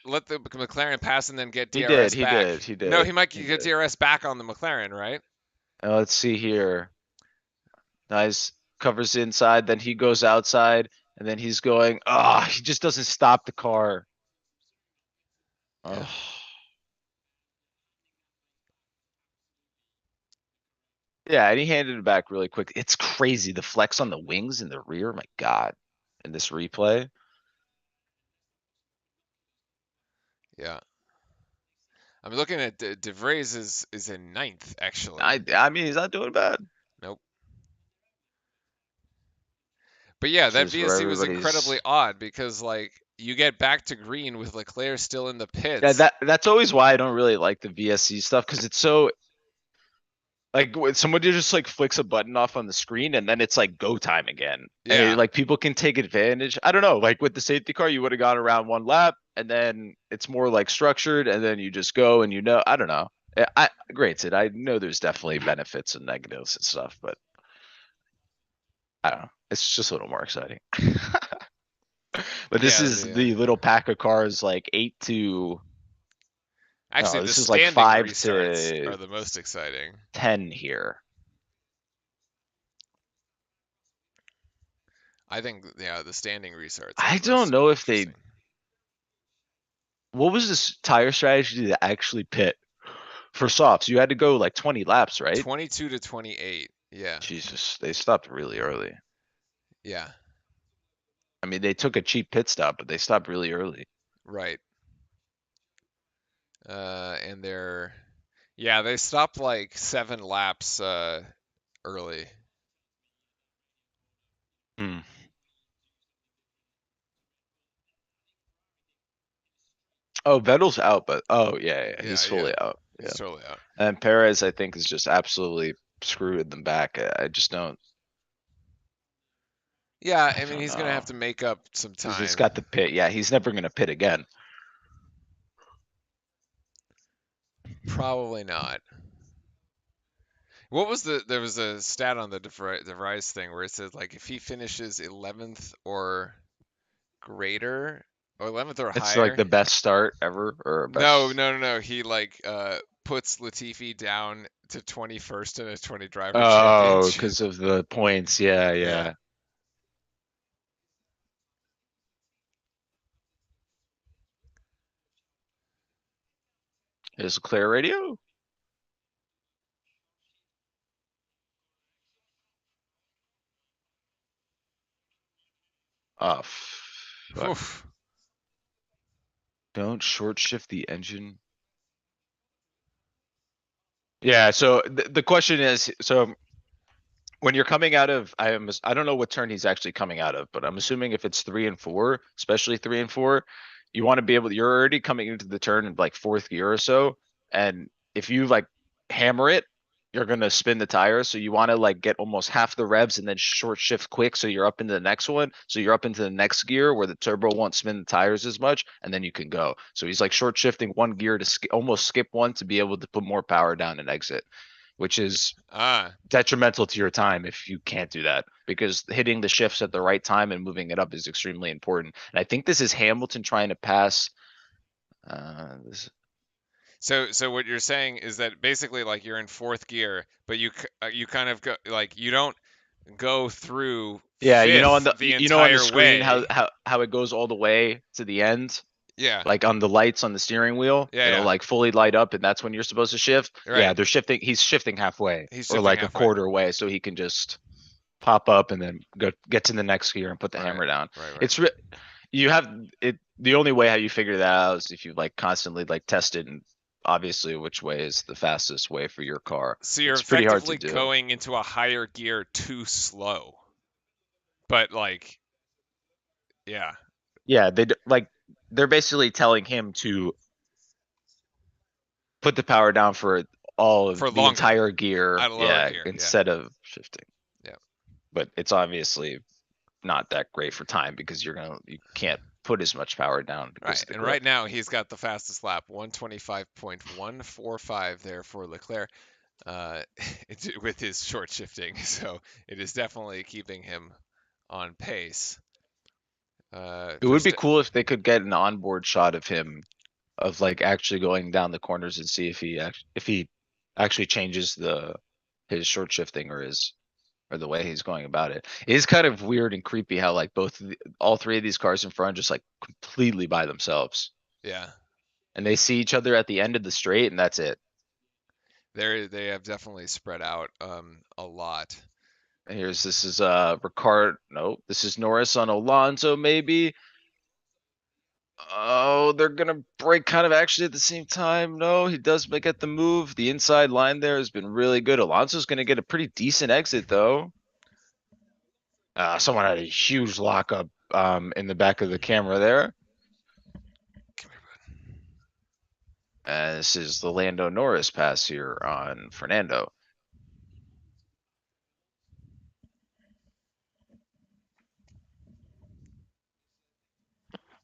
S1: let the McLaren pass and then get
S2: he did,
S1: DRS
S2: he
S1: back.
S2: did, he
S1: No, he
S2: did,
S1: might
S2: he
S1: get
S2: did.
S1: DRS back on the McLaren, right?
S2: Let's see here. Nice covers inside, then he goes outside, and then he's going. Ah, he just doesn't stop the car.
S1: Yeah.
S2: Oh. Yeah, and he handed it back really quick. It's crazy. The flex on the wings in the rear, my God. In this replay.
S1: Yeah. I'm looking at De Vries is in ninth actually.
S2: I mean he's not doing bad.
S1: Nope. But yeah,
S2: This
S1: that
S2: is where
S1: VSC was incredibly
S2: everybody's
S1: odd because like you get back to green with Leclerc still in the
S2: yeah,
S1: pits.
S2: that's always why I don't really like the VSC stuff because it's so Like when somebody just like flicks a button off on the screen and then it's like go time again. And
S1: Yeah,
S2: like people can take advantage. I don't know. Like with the safety car, you would have gone around one lap and then it's more like structured and then you just go and I don't know. Granted, I know there's definitely benefits and negatives and stuff, but I don't know. It's just a little more exciting. But this
S1: yeah.
S2: is the little pack of cars like 8 to
S1: Actually,
S2: no,
S1: the
S2: this is like
S1: standing
S2: 5
S1: restarts
S2: to
S1: are the most exciting.
S2: 10 here.
S1: I think, yeah, the standing restarts are
S2: I
S1: the
S2: don't
S1: most
S2: know if they
S1: interesting.
S2: what was this tire strategy to actually pit for softs? You had to go like 20 laps, right?
S1: 22 to 28. Yeah,
S2: Jesus, they stopped really early.
S1: yeah,
S2: I mean, they took a cheap pit stop, but they stopped really early.
S1: right. And yeah, they stopped like 7 laps early.
S2: Hmm. Oh, Vettel's out, but oh yeah,
S1: Yeah,
S2: he's
S1: yeah,
S2: fully out.
S1: he's
S2: Yeah,
S1: totally out.
S2: and Perez, I think, is just absolutely screwed them back. I just don't.
S1: Yeah,
S2: I
S1: I mean,
S2: don't
S1: he's gonna have
S2: know
S1: to make up some
S2: because it's
S1: time.
S2: got the pit. Yeah, he's never gonna pit again.
S1: Probably not. What was there was a stat on the DeVries thing where it says like if he finishes 11th or greater, or 11th or
S2: It's like
S1: higher.
S2: the best start ever, or
S1: No,
S2: best.
S1: no, no, no. He like puts Latifi down to 21st in a 20 driver
S2: Oh,
S1: championship.
S2: because of the points. Yeah,
S1: Yeah.
S2: yeah. Is Claire radio? Oh, fuck.
S1: Oof.
S2: Don't short shift the engine. Yeah, so the question is, so when you're coming out of, I don't know what turn he's actually coming out of, but I'm assuming if it's 3 and 4, especially 3 and 4, you want to be able, you're already coming into the turn in like fourth gear or so. And if you like hammer it, you're gonna spin the tires. So you want to like get almost half the revs and then short shift quick. So you're up into the next one. So you're up into the next gear where the turbo won't spin the tires as much, and then you can go. So he's like short shifting one gear to almost skip one to be able to put more power down and exit, which is
S1: Ah.
S2: detrimental to your time if you can't do that because hitting the shifts at the right time and moving it up is extremely important. And I think this is Hamilton trying to pass. This,
S1: So what you're saying is that basically like you're in fourth gear, but you kind of go like you don't go through
S2: yeah, on
S1: fifth
S2: the
S1: the
S2: on the
S1: entire
S2: screen
S1: way.
S2: how it goes all the way to the end,
S1: Yeah.
S2: like on the lights on the steering wheel,
S1: Yeah,
S2: it'll
S1: yeah.
S2: like fully light up, and that's when you're supposed to shift. Yeah,
S1: Right.
S2: they're shifting. He's shifting halfway
S1: He's
S2: or
S1: shifting
S2: like a
S1: halfway.
S2: quarter way, so he can just pop up and then go get to the next gear and put the
S1: Right.
S2: hammer down.
S1: Right, right.
S2: It's you have it. The only way how you figure that out is if you like constantly like test it and obviously which way is the fastest way for your car.
S1: So you're
S2: It's pretty hard to
S1: effectively
S2: do.
S1: going into a higher gear too slow. But like, yeah,
S2: Yeah, like they're basically telling him to put the power down for all of
S1: for
S2: the
S1: longer
S2: entire gear,
S1: at a lower
S2: yeah,
S1: gear. Yeah.
S2: instead of shifting.
S1: Yeah.
S2: But it's obviously not that great for time because you can't put as much power down because
S1: Right.
S2: of the
S1: And
S2: grip.
S1: right now he's got the fastest lap, 125.145 there for Leclerc, uh, with his short shifting. So it is definitely keeping him on pace.
S2: It would be cool if they could get an onboard shot of him of like actually going down the corners and see if he actually changes the his short shifting or his or the way he's going about it. It is kind of weird and creepy how like all three of these cars in front are just like completely by themselves
S1: Yeah.
S2: and they see each other at the end of the straight and that's it.
S1: They have definitely spread out a lot.
S2: And this is Ricard. No, this is Norris on Alonso maybe. Oh, they're gonna break kind of actually at the same time. No, he does get the move. The inside line there has been really good. Alonso's gonna get a pretty decent exit though. Someone had a huge lockup in the back of the camera there.
S1: Come here,
S2: This is the Lando Norris pass here on Fernando.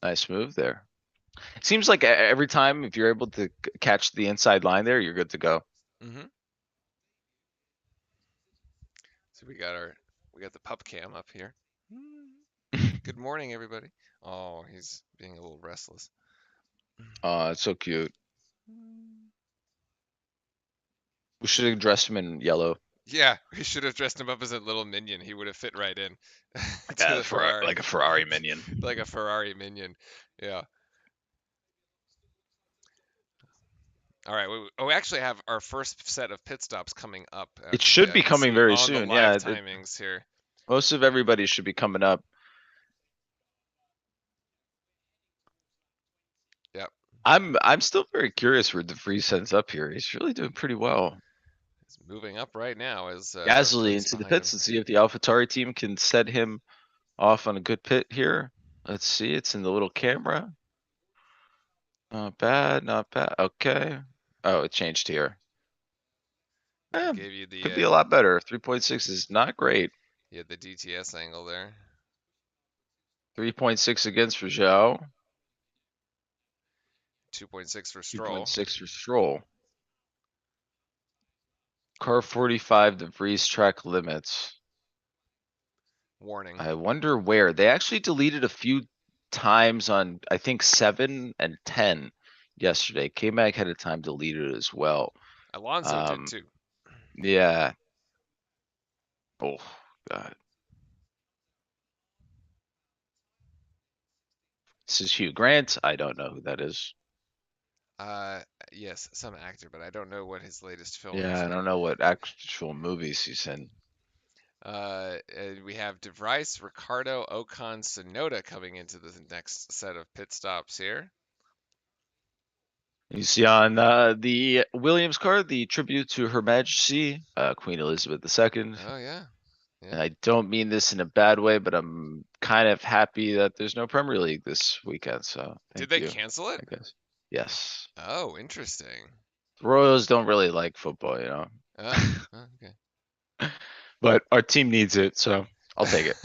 S2: Nice move there. It seems like every time if you're able to catch the inside line there, you're good to go.
S1: Hmm. So we got the pup cam up here. Good morning, everybody. Oh, he's being a little restless.
S2: Oh, it's so cute. We should have dressed him in yellow.
S1: Yeah, we should have dressed him up as a little minion. He would have fit right in to the
S2: Like
S1: Ferrari,
S2: a Ferrari minion.
S1: like a Ferrari minion. Yeah. All right. We actually have our first set of pit stops coming up.
S2: It
S1: Actually,
S2: should
S1: I
S2: be
S1: can
S2: coming
S1: see
S2: very
S1: on the
S2: soon.
S1: live
S2: Yeah,
S1: timings here.
S2: most of everybody should be coming up.
S1: Yep.
S2: I'm still very curious where DeVries ends up here. He's really doing pretty well.
S1: He's moving up right now as
S2: Gasly
S1: Leclerc's
S2: into the
S1: behind
S2: pits
S1: him.
S2: and see if the AlphaTauri team can set him off on a good pit here. Let's see, it's in the little camera. Not bad, not bad. Okay. Oh, it changed here.
S1: They
S2: Eh,
S1: gave you
S2: could be a lot better. 3.6 is not great.
S1: the DTS angle there.
S2: 3.6 against for Zhou.
S1: 2.6 for Stroll.
S2: 2.6 for Stroll. Car 45, the Vries track limits.
S1: Warning.
S2: I wonder where. They actually deleted a few times on, I think, 7 and 10 yesterday. K-Mag had a time deleted as well.
S1: Alonso did too.
S2: Yeah. Oh, God. This is Hugh Grant. I don't know who that is.
S1: Uh, yes, some actor, but I don't know what his latest film is
S2: Yeah, I
S1: yet.
S2: don't know what actual movies he's in.
S1: And we have DeVries, Ricardo, Ocon, Sonoda coming into the next set of pit stops here.
S2: You see on the Williams car, the tribute to Her Majesty, Queen Elizabeth II.
S1: Oh yeah,
S2: And
S1: yeah.
S2: I don't mean this in a bad way, but I'm kind of happy that there's no Premier League this weekend. So
S1: Did
S2: thank
S1: they
S2: you,
S1: cancel it?
S2: I guess. Yes.
S1: Oh, interesting.
S2: The Royals don't really like football,
S1: Oh, okay.
S2: but our team needs it, so I'll take it.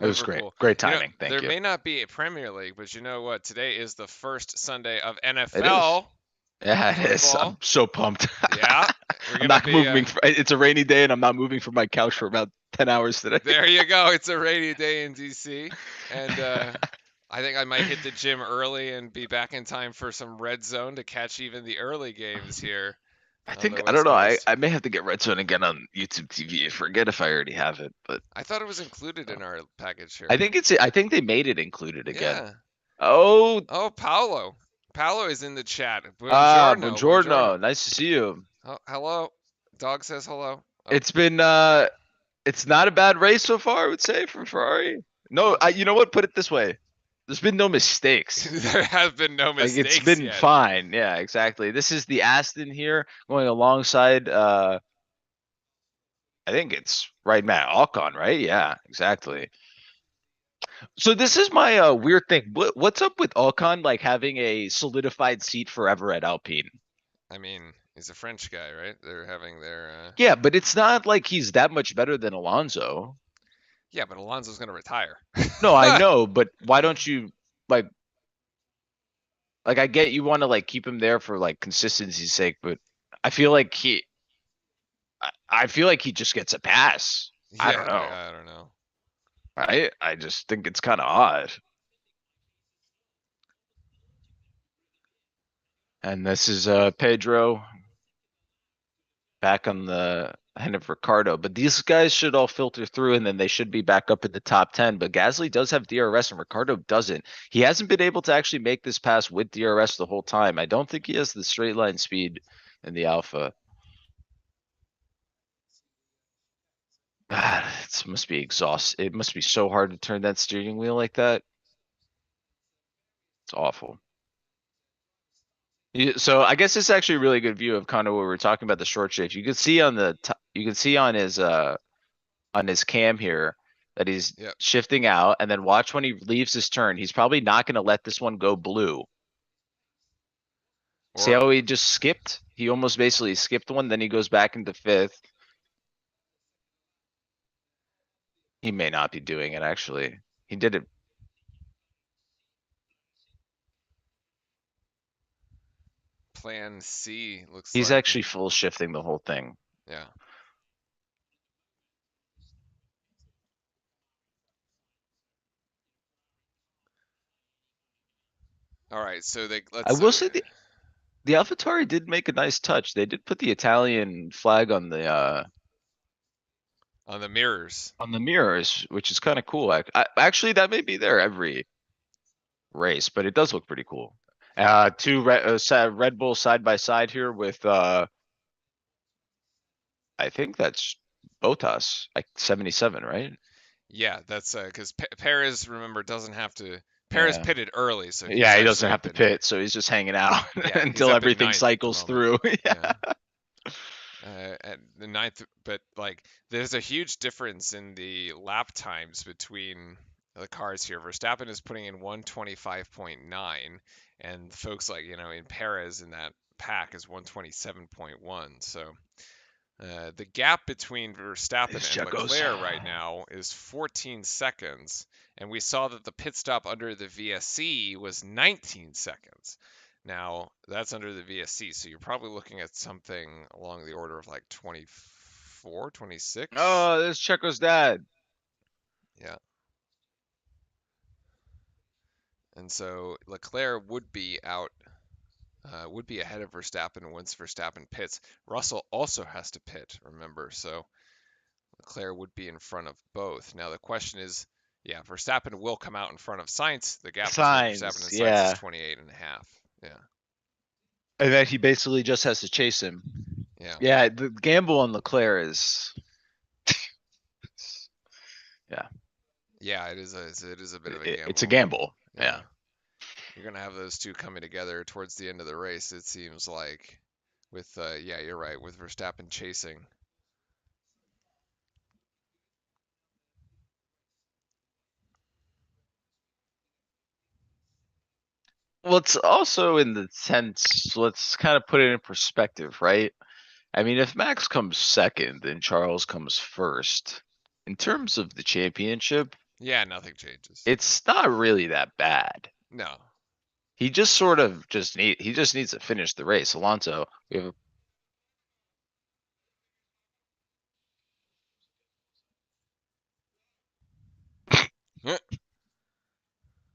S2: It was great.
S1: Liverpool.
S2: Great
S1: You know,
S2: timing. Thank
S1: there
S2: you.
S1: may not be a Premier League, but you know what? Today is the first Sunday of
S2: It is.
S1: NFL
S2: Yeah, it is. I'm
S1: football.
S2: so pumped.
S1: Yeah, we're
S2: I'm
S1: gonna
S2: not
S1: be.
S2: moving. It's a rainy day, and I'm not moving from my couch for about 10 hours today.
S1: There you go. It's a rainy day in DC, and I think I might hit the gym early and be back in time for some red zone to catch even the early games here
S2: I
S1: on the
S2: think I don't
S1: West
S2: know. I,
S1: Coast.
S2: I may have to get Red Zone again on YouTube TV. I forget if I already have it, but
S1: I thought it was included
S2: uh,
S1: in our package
S2: I
S1: here.
S2: think it's. I think they made it included again.
S1: Yeah.
S2: Oh,
S1: Oh, Paolo. Paolo is in the chat. Buongiorno.
S2: buongiorno.
S1: Buongiorno.
S2: Nice to see you.
S1: Oh, hello. Dog says hello. Oh,
S2: It's been it's not a bad race so far, I would say, from Ferrari. No,
S1: no.
S2: you know what? Put it this way. There's been no mistakes.
S1: There have been no
S2: Like it's
S1: mistakes
S2: been
S1: yet.
S2: fine. Yeah, exactly. This is the Aston here going alongside I think it's right Matt Alcon, right? Yeah, exactly. So this is my weird thing. What's up with Alcon like having a solidified seat forever at Alpine?
S1: I mean, he's a French guy, right? They're having their.
S2: Yeah, but it's not like he's that much better than Alonso.
S1: Yeah, but Alonso's going to retire.
S2: No, I know, but why don't you like I get you want to like keep him there for like consistency's sake, but I feel like I feel like he just gets a pass. I
S1: Yeah,
S2: don't know.
S1: I don't know.
S2: I just think it's kind of odd. And this is Pedro back on the end of Ricardo. But these guys should all filter through and then they should be back up in the top 10. But Gasly does have DRS and Ricardo doesn't. He hasn't been able to actually make this pass with DRS the whole time. I don't think he has the straight line speed in the Alpha. It must be exhausting. It must be so hard to turn that steering wheel like that. It's awful. So I guess it's actually a really good view of kind of what we were talking about the short shift. You can see on the you can see on his cam here that he's
S1: Yep.
S2: shifting out, and then watch when he leaves his turn. He's probably not going to let this one go blue. See
S1: Or
S2: how he just skipped? He almost basically skipped one, then he goes back into fifth. He may not be doing it actually. He did it.
S1: plan C, looks
S2: He's
S1: like.
S2: actually full shifting the whole thing.
S1: Yeah. All right, so they
S2: I
S1: let's
S2: will say the AlphaTauri did make a nice touch. They did put the Italian flag
S1: on the mirrors.
S2: on the mirrors, which is kind of cool. Actually, that may be there every race, but it does look pretty cool. Two Red Bull side by side here with I think that's Bottas, like 77, right?
S1: Yeah, that's because Perez, remember, doesn't have to. Perez
S2: Yeah.
S1: pitted early, so he's
S2: Yeah, he doesn't
S1: actually
S2: have
S1: up
S2: to
S1: in.
S2: pit, so he's just hanging out
S1: Yeah, he's
S2: until
S1: up in
S2: everything
S1: ninth at the
S2: cycles
S1: moment.
S2: through.
S1: Yeah.
S2: Yeah.
S1: At the ninth, but like there's a huge difference in the lap times between the cars here. Verstappen is putting in 125.9, and folks like in Perez in that pack is 127.1. So the gap between Verstappen
S2: It's
S1: and
S2: Checo's.
S1: Leclerc right now is 14 seconds, and we saw that the pit stop under the VSC was 19 seconds. Now, that's under the VSC, so you're probably looking at something along the order of like 24, 26.
S2: Oh, there's Checo's dad.
S1: Yeah. And so Leclerc would be ahead of Verstappen once Verstappen pits. Russell also has to pit, remember, so Leclerc would be in front of both. Now the question is, yeah, Verstappen will come out in front of Sainz. The gap between Verstappen
S2: Signs,
S1: and Sainz is
S2: yeah.
S1: 28 and a half. Yeah,
S2: And then he basically just has to chase him.
S1: yeah,
S2: Yeah, the gamble on Leclerc is, yeah,
S1: yeah. It is a bit of a
S2: it's a
S1: gamble.
S2: gamble.
S1: Yeah,
S2: Yeah.
S1: you're gonna have those two coming together towards the end of the race. It seems like with yeah, you're right, with Verstappen chasing.
S2: Well, it's also in the sense, let's kind of put it in perspective, right? I mean, if Max comes second and Charles comes first, in terms of the championship,
S1: Yeah, nothing changes.
S2: it's not really that bad.
S1: No,
S2: He just sort of he just needs to finish the race. Alonso, we have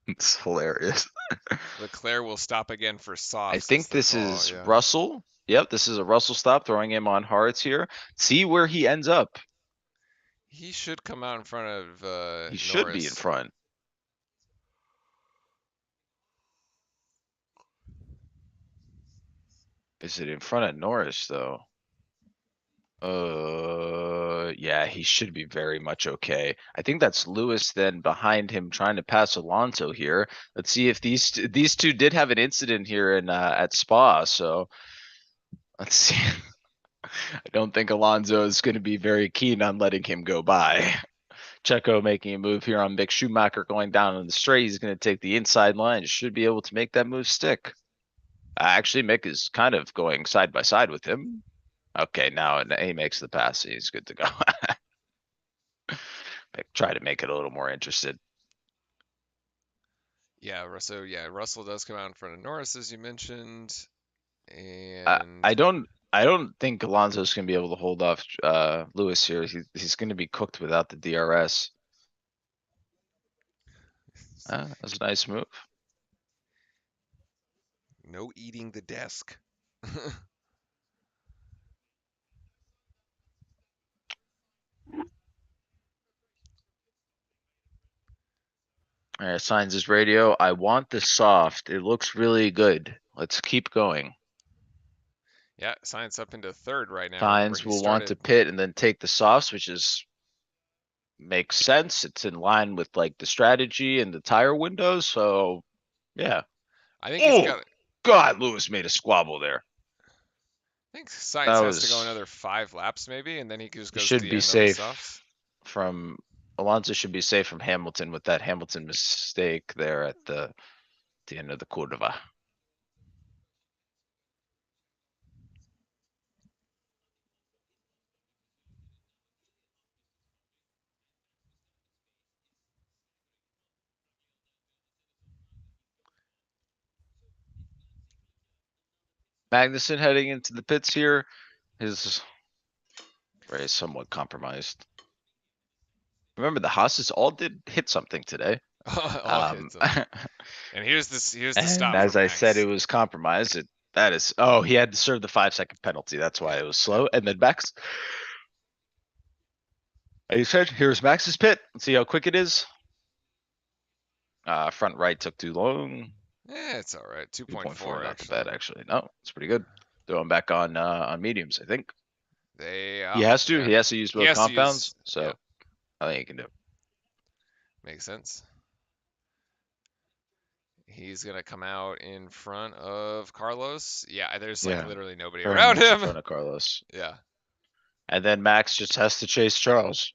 S2: it's hilarious.
S1: Leclerc will stop again for
S2: I
S1: softs. Is
S2: think
S1: the
S2: this
S1: call.
S2: is
S1: Yeah,
S2: Russell. Yep, this is a Russell stop, throwing him on hards here. See where he ends up.
S1: he should come out in front of
S2: He should be in
S1: Norris.
S2: front. Is it in front of Norris though? Yeah, he should be very much okay. I think that's Lewis then behind him trying to pass Alonso here. Let's see if these two did have an incident here in at Spa, so let's see. I don't think Alonso is going to be very keen on letting him go by. Checo making a move here on Mick Schumacher going down on the straight. He's going to take the inside line. Should be able to make that move stick. Actually, Mick is kind of going side by side with him. Okay, now he makes the pass. He's good to go. Try to make it a little more interested.
S1: Yeah, Russell does come out in front of Norris as you mentioned,
S2: I,
S1: and
S2: I don't I don't think Alonso's going to be able to hold off Lewis here. He's going to be cooked without the DRS. That's a nice move.
S1: no eating the desk.
S2: All right, signs his radio. I want the soft. It looks really good. Let's keep going.
S1: Yeah, Science up into third right now. Remember,
S2: Signs
S1: he
S2: will want
S1: started.
S2: to pit and then take the softs, which is makes sense. It's in line with like the strategy and the tire windows. So yeah.
S1: I think he's
S2: Oh
S1: got.
S2: God, Lewis made a squabble there.
S1: I think Science
S2: That
S1: has to go
S2: was
S1: another 5 laps maybe, and then he just
S2: he
S1: goes to
S2: should
S1: the
S2: be
S1: end on the
S2: safe
S1: softs.
S2: from Alonso should be safe from Hamilton with that Hamilton mistake there at the end of the Cordova. Magnussen heading into the pits here. His race somewhat compromised. Remember, the Haas's all did hit something today.
S1: All hit something. And here's the
S2: And
S1: stop for
S2: as I said, it
S1: Max.
S2: was compromised. That is, oh, he had to serve the 5-second penalty. That's why
S1: Yep,
S2: it was
S1: yep.
S2: slow. And then Max, as you said, here's Max's pit. Let's see how quick it is. Front right took too long.
S1: It's all right.
S2: 2.4,
S1: 2.4
S2: not too
S1: actually.
S2: bad actually. No, it's pretty good. Throwing back on mediums, I think.
S1: They
S2: He has to.
S1: yeah.
S2: He has to use
S1: He
S2: both
S1: has to use
S2: compounds,
S1: yeah.
S2: so I think he can do.
S1: Makes sense. He's gonna come out in front of Carlos. Yeah, there's like
S2: Yeah,
S1: literally nobody
S2: very
S1: around
S2: much in
S1: him.
S2: front of Carlos.
S1: Yeah.
S2: And then Max just has to chase Charles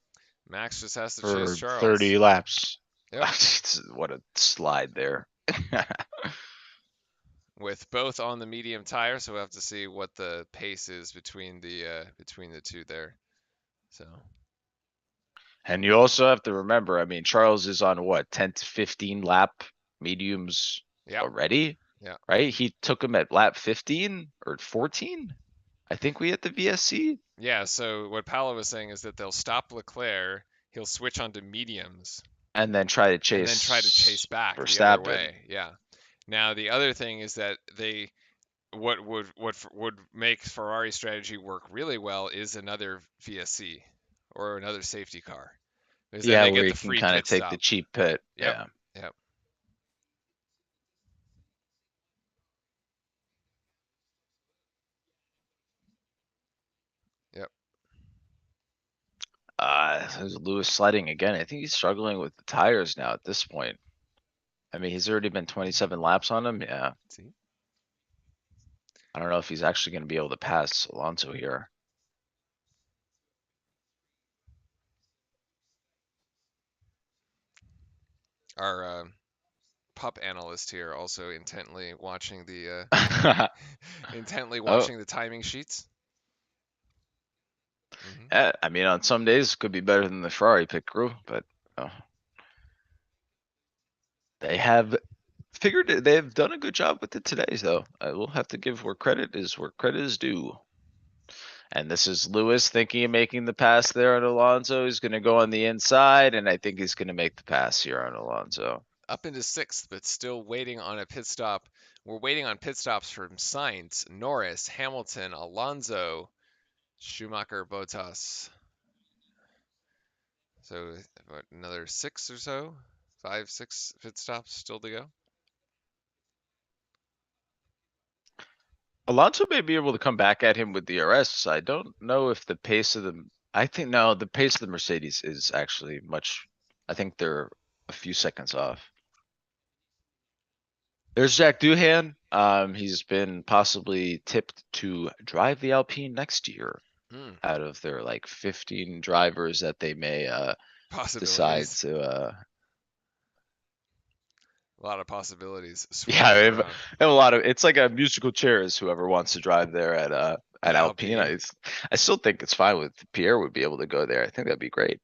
S1: Max just has to chase
S2: for
S1: Charles.
S2: 30 laps.
S1: Yep.
S2: What a slide there.
S1: With both on the medium tire, so we'll have to see what the pace is between the two there. So
S2: And you also have to remember, I mean, Charles is on what, 10 to 15 lap mediums
S1: yep,
S2: already,
S1: yeah.
S2: right? He took him at lap 15 or 14. I think we hit the VSC.
S1: Yeah, so what Paolo was saying is that they'll stop Leclerc, he'll switch onto mediums,
S2: And then try to
S1: and then try to chase
S2: chase
S1: back the other
S2: Verstappen.
S1: way. Yeah. Now the other thing is that what would make Ferrari's strategy work really well is another VSC or another safety car, because then
S2: Yeah,
S1: they
S2: where
S1: get
S2: you
S1: the
S2: can
S1: free
S2: kind of
S1: pit
S2: take the
S1: stop.
S2: cheap pit.
S1: Yep.
S2: Yeah.
S1: Yep. Yep.
S2: There's Lewis sliding again. I think he's struggling with the tires now at this point. I mean, he's already been 27 laps on him. Yeah.
S1: See.
S2: I don't know if he's actually going to be able to pass Alonso here.
S1: Our pup analyst here also intently watching the intently
S2: Oh,
S1: watching the timing sheets. Hmm.
S2: yeah, I mean, on some days it could be better than the Ferrari pit crew, but uh, they have figured it, they have done a good job with it today, though. I will have to give where credit is due. And this is Lewis thinking of making the pass there on Alonso. He's going to go on the inside, and I think he's going to make the pass here on Alonso.
S1: Up into sixth, but still waiting on a pit stop. We're waiting on pit stops from Sainz, Norris, Hamilton, Alonso, Schumacher, Bottas. So what, another six or so, 5, 6 pit stops still to go.
S2: Alonso may be able to come back at him with the RS. I don't know if the pace of the. I think no, the pace of the Mercedes is actually much. I think they're a few seconds off. There's Jack Doohan. He's been possibly tipped to drive the Alpine next year
S1: Hmm,
S2: out of their like 15 drivers that they may decide
S1: possibilities.
S2: to
S1: A lot of possibilities
S2: yeah,
S1: swirling
S2: they
S1: around
S2: have a lot of it's like a musical chairs whoever wants to drive there at
S1: at
S2: Alpine.
S1: Alpine.
S2: I still think it's fine with Pierre would be able to go there. I think that'd be great.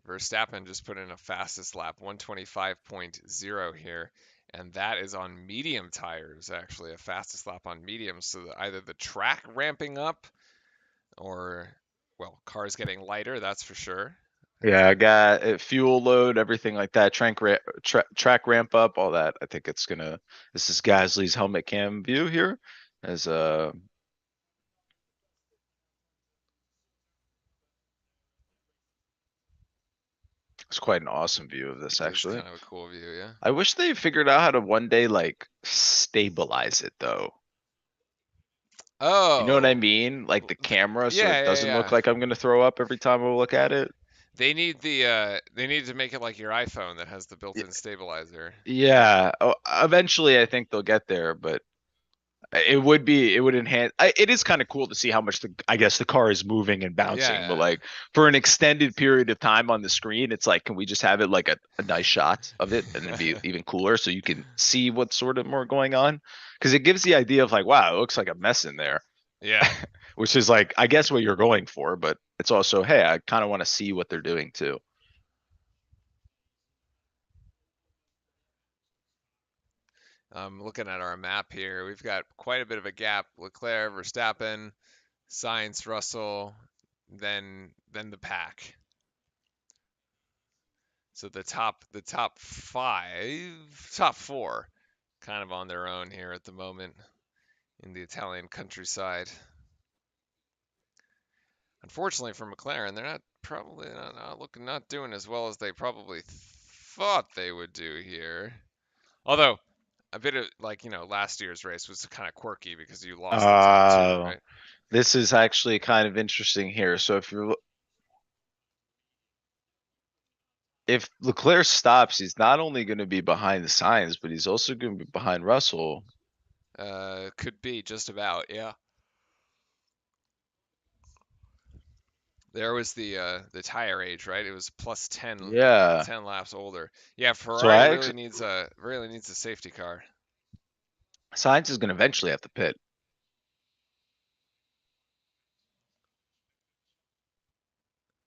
S1: Verstappen just put in a fastest lap, 125.0 here, and that is on medium tires, actually, a fastest lap on medium. So either the track ramping up or, well, cars getting lighter, that's for sure.
S2: Yeah, I got fuel load, everything like that, track ramp up, all that. I think it's gonna. This is Gasly's helmet cam view here, as it's quite an awesome view of this
S1: It is
S2: actually.
S1: kind of a cool view, yeah.
S2: I wish they figured out how to one day like stabilize it though. You know what I
S1: Oh,
S2: mean? Like the camera, so
S1: yeah,
S2: it
S1: yeah,
S2: doesn't
S1: yeah.
S2: look like I'm gonna throw up every time I look at it.
S1: They need to make it like your iPhone that has the
S2: Y-
S1: built-in stabilizer.
S2: Yeah, eventually I think they'll get there, but it would enhance. It is kind of cool to see how much I guess the car is moving and bouncing, but
S1: Yeah,
S2: like for an extended period of time on the screen, it's like, can we just have it like a nice shot of it and it'd be even cooler so you can see what's sort of more going on? Because it gives the idea of like, wow, it looks like a mess in there,
S1: yeah.
S2: which is like, I guess what you're going for, but it's also, hey, I kind of want to see what they're doing too.
S1: Looking at our map here, we've got quite a bit of a gap. Leclerc, Verstappen, Sainz, Russell, then the pack. So top four, kind of on their own here at the moment in the Italian countryside. Unfortunately for McLaren, they're not doing as well as they probably thought they would do here. Although a bit of like last year's race was kind of quirky because you lost in turn two,
S2: Uh,
S1: right?
S2: this is actually kind of interesting here. So if Leclerc stops, he's not only going to be behind the signs, but he's also going to be behind Russell.
S1: Could be just about, yeah. There was the tire age, right? It was plus 10,
S2: Yeah.
S1: 10 laps older. Yeah,
S2: So
S1: Ferrari really needs a safety car.
S2: Sainz is going to eventually have to pit.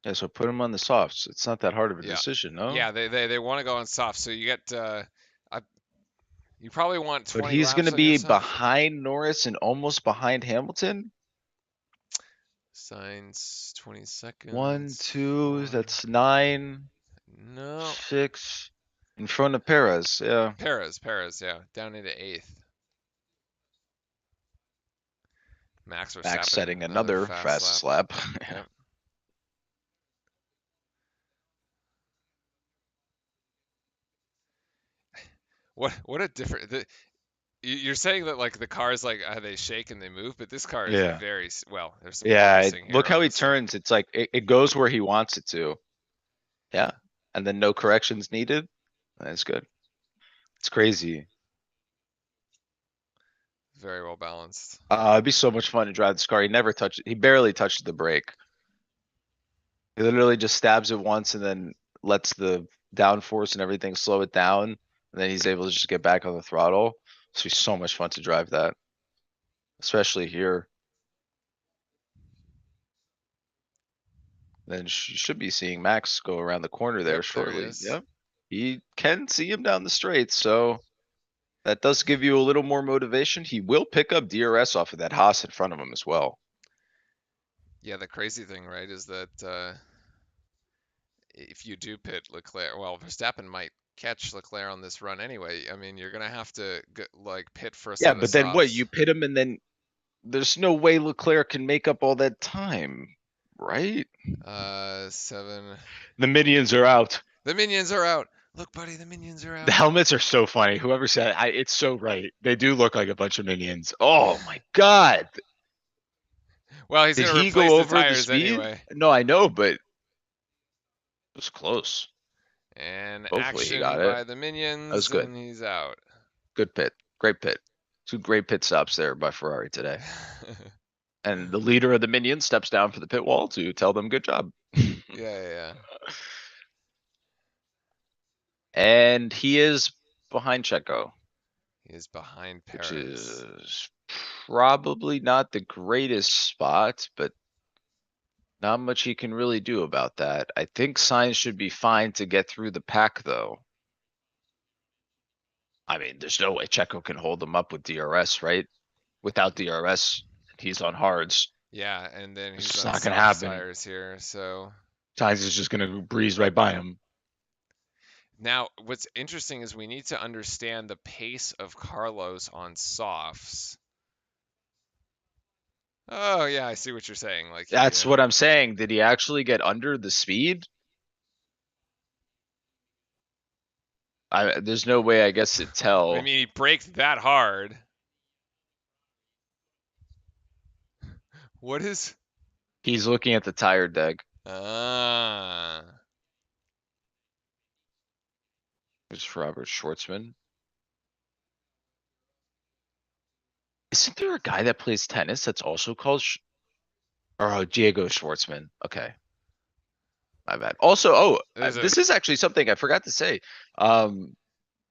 S2: Yeah, so put him on the softs. It's not that hard of a
S1: Yeah,
S2: decision, no?
S1: yeah. They want to go on soft, so you get I, you probably want
S2: But
S1: 20
S2: he's going
S1: laps
S2: to
S1: on your
S2: be
S1: soft.
S2: behind Norris and almost behind Hamilton.
S1: Signs 20
S2: One,
S1: seconds.
S2: two,
S1: Four.
S2: that's nine,
S1: No,
S2: 6 in front of Perez. Yeah.
S1: Perez, yeah, down into eighth. Max
S2: Max
S1: Verstappen,
S2: setting
S1: another
S2: another
S1: fast
S2: fast
S1: lap.
S2: slap.
S1: Yep. What a different. You're saying that like the cars like they shake and they move, but this car is
S2: Yeah.
S1: very well. There's some good
S2: Yeah.
S1: racing here
S2: Look how
S1: on
S2: he
S1: this one.
S2: turns. It's like it goes where he wants it to. Yeah. And then no corrections needed. That's good. It's crazy.
S1: Very well balanced.
S2: It'd be so much fun to drive this car. He barely touched the brake. He literally just stabs it once and then lets the downforce and everything slow it down. And then he's able to just get back on the throttle. It's be so much fun to drive that, especially here. Then you should be seeing Max go around the corner there
S1: Yep, there he
S2: shortly.
S1: is.
S2: Yep. He can see him down the straight, so that does give you a little more motivation. He will pick up DRS off of that Haas in front of him as well.
S1: Yeah, the crazy thing, right, is that if you do pit Leclerc, well, Verstappen might catch Leclerc on this run anyway. I mean, you're gonna have to like pit for a
S2: Yeah,
S1: set of
S2: but then what?
S1: softs.
S2: You pit him and then there's no way Leclerc can make up all that time, right?
S1: Seven.
S2: The minions are out.
S1: The minions are out. Look, buddy, the minions are
S2: The
S1: out.
S2: helmets are so funny. Whoever said it's so right. They do look like a bunch of minions. Oh my god.
S1: Well, he's
S2: Did
S1: gonna
S2: he
S1: replace
S2: go
S1: the
S2: over the
S1: tires
S2: speed?
S1: anyway.
S2: No, I know, but it was close.
S1: And
S2: Hopefully he
S1: action
S2: got it.
S1: by the
S2: That was
S1: minions,
S2: good.
S1: and he's out.
S2: Good pit. Great pit. Two great pit stops there by Ferrari today. And the leader of the minions steps down for the pit wall to tell them good job.
S1: Yeah.
S2: And he is behind Checo,
S1: He is behind
S2: which
S1: Perez.
S2: is probably not the greatest spot, but not much he can really do about that. I think Sainz should be fine to get through the pack, though. I mean, there's no way Checo can hold him up with DRS, right? Without DRS, he's on hards.
S1: Yeah, and then
S2: It's
S1: he's
S2: just
S1: on
S2: not going to
S1: soft
S2: happen.
S1: tires here. So
S2: Sainz is just going to breeze right by him.
S1: now what's interesting is we need to understand the pace of Carlos on softs. Oh yeah, I see what you're saying. Like he,
S2: That's what I'm saying. Did he actually get under the speed? There's no way, I guess, to
S1: I
S2: tell.
S1: mean, he braked that hard. What is?
S2: He's looking at the tire deck.
S1: Ah,
S2: There's Robert Schwartzman. Isn't there a guy that plays tennis that's also called Diego Schwartzman? Okay, my bad. Also,
S1: there's a
S2: this is actually something I forgot to say.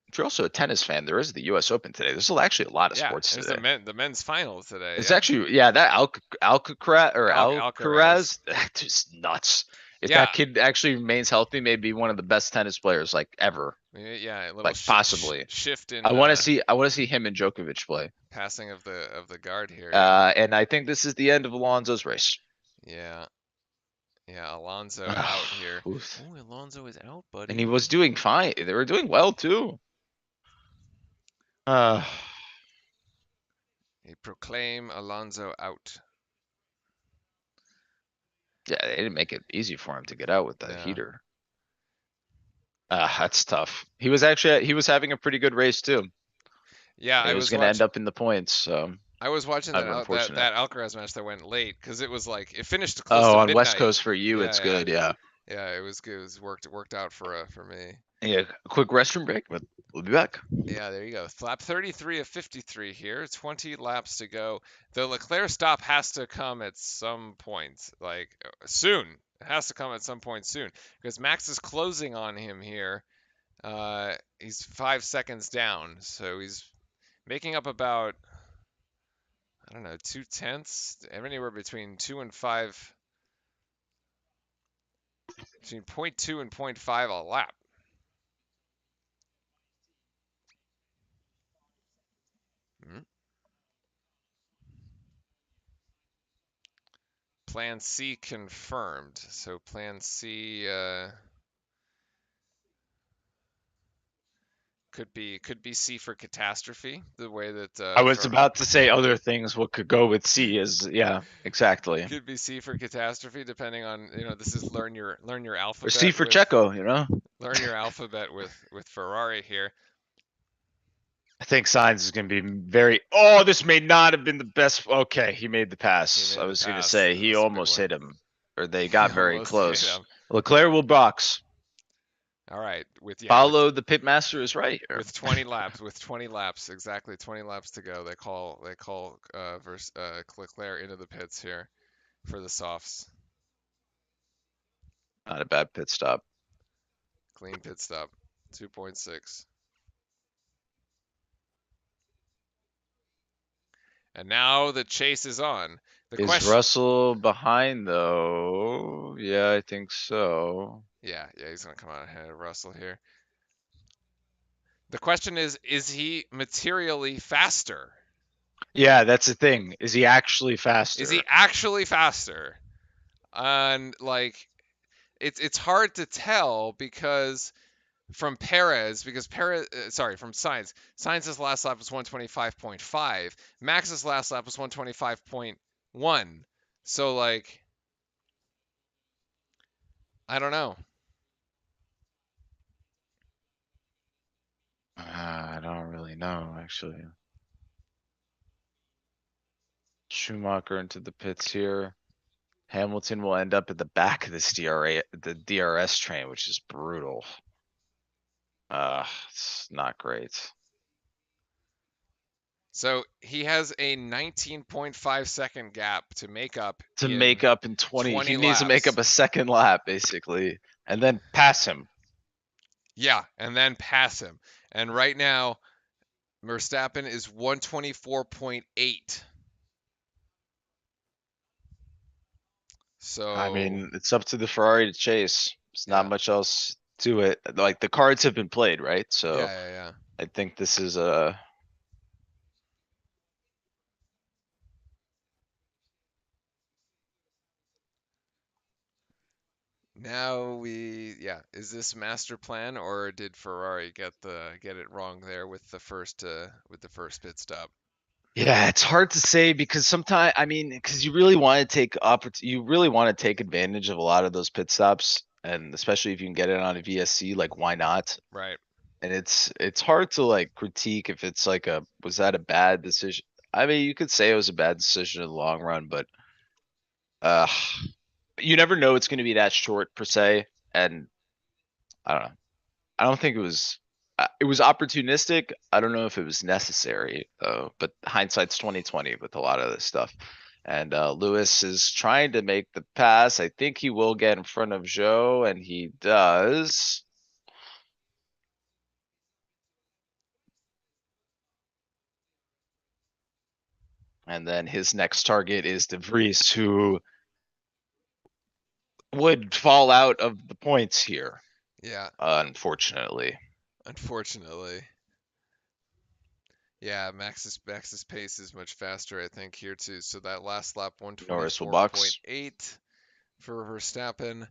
S2: If you're also a tennis fan, there is the U.S. Open today. There's actually a lot of
S1: yeah.
S2: sports
S1: There's
S2: today.
S1: the men's finals today.
S2: It's
S1: Yeah,
S2: actually, yeah, that Alcaraz or
S1: Alcaraz.
S2: Alcaraz, just nuts. If
S1: Yeah,
S2: that kid actually remains healthy, maybe one of the best tennis players like ever,
S1: yeah, a little
S2: like possibly.
S1: shift
S2: I
S1: in
S2: want to see I want to see him and Djokovic play.
S1: passing of the guard here. Yeah,
S2: And I think this is the end of Alonso's race.
S1: yeah, yeah. Alonso out here.
S2: Oof.
S1: Oh, Alonso is out,
S2: And
S1: buddy.
S2: he was doing fine. They were doing well too. Uh,
S1: They proclaim Alonso out.
S2: yeah, they didn't make it easy for him to get out with that
S1: No.
S2: heater. That's tough. He was having a pretty good race too.
S1: Yeah,
S2: It was going to end up in the points, so
S1: I was watching
S2: kind of
S1: that
S2: unfortunate.
S1: Alcaraz match that went late because it was like it finished close to
S2: Oh, on West
S1: midnight.
S2: Coast for you,
S1: Yeah,
S2: it's
S1: yeah,
S2: good. Yeah.
S1: yeah. It was good. It was worked out for me.
S2: Yeah. A quick restroom break, but we'll be back.
S1: Yeah, there you go. Lap 33 of 53 here. 20 laps to go. The Leclerc stop has to come at some point, like soon. It has to come at some point soon because Max is closing on him here. He's 5 seconds down, so he's making up about, I don't know, 2/10, anywhere between 2 and 5, between point 0.2 and point 0.5 a lap. Hmm. Plan C confirmed. So Plan C could be C for catastrophe. The way that
S2: I was
S1: for
S2: about to say other things. What could go with C is, yeah, exactly.
S1: could be C for catastrophe, depending on, this is learn your
S2: Or C
S1: alphabet
S2: for
S1: with
S2: Checo, you know?
S1: Ferrari here.
S2: I think Sainz is going to be very. Oh, this may not have been the best. Okay, he made the
S1: He
S2: pass. I
S1: made the
S2: was going to
S1: pass.
S2: say
S1: That
S2: he
S1: was a big
S2: almost
S1: one.
S2: hit him, or they
S1: He
S2: got very
S1: almost hit
S2: close.
S1: him.
S2: Leclerc will box.
S1: All right, with yeah, with
S2: Follow the pit master is right here.
S1: with 20 laps, exactly 20 laps to go. They call Leclerc into the pits here for the softs.
S2: Not a bad pit stop.
S1: Clean pit stop. 2.6. And now the chase is on. The
S2: Is
S1: question,
S2: Russell behind though? Yeah, I think so.
S1: yeah, he's gonna come out ahead of Russell here. The question is he materially faster?
S2: Yeah, that's the thing. Is he actually
S1: Is he
S2: faster?
S1: actually faster? And like, it's hard to tell because from Sainz. Sainz's last lap was 125.5. Max's last lap was 125.1. So like, I don't know.
S2: I don't really know, actually. Schumacher into the pits here. Hamilton will end up at the back of this the DRS train, which is brutal. It's not great.
S1: So he has a 19.5-second gap to make up
S2: To
S1: in
S2: make up in 20, he
S1: 20
S2: needs to make up
S1: laps.
S2: a second lap, basically, and then pass him.
S1: Yeah, and then pass him. And right now, Verstappen is 124.8.
S2: I
S1: So,
S2: mean, it's up to the Ferrari to chase. There's not
S1: yeah.
S2: much else to it. Like the cards have been played, right?
S1: Yeah,
S2: So
S1: yeah, yeah.
S2: I think this is a.
S1: Now yeah, is this master plan or did Ferrari get it wrong there with the first pit stop?
S2: Yeah, it's hard to say because sometimes I mean, because you really want to you really want to take advantage of a lot of those pit stops, and especially if you can get it on a VSC, like why not?
S1: Right.
S2: And it's hard to like critique if it's like a was that a bad decision? I mean, you could say it was a bad decision in the long run, but uh, you never know it's going to be that short per se, and I don't know. I don't think it was. It was opportunistic. I don't know if it was necessary though. But hindsight's 2020 with a lot of this stuff. And Lewis is trying to make the pass. I think he will get in front of Joe, and he does. And then his next target is De Vries, who would fall out of the points here,
S1: Yeah,
S2: unfortunately.
S1: unfortunately. Yeah, Max's pace is much faster, I think, here too. So that last lap,
S2: Norris will box.
S1: 124.8 for Verstappen.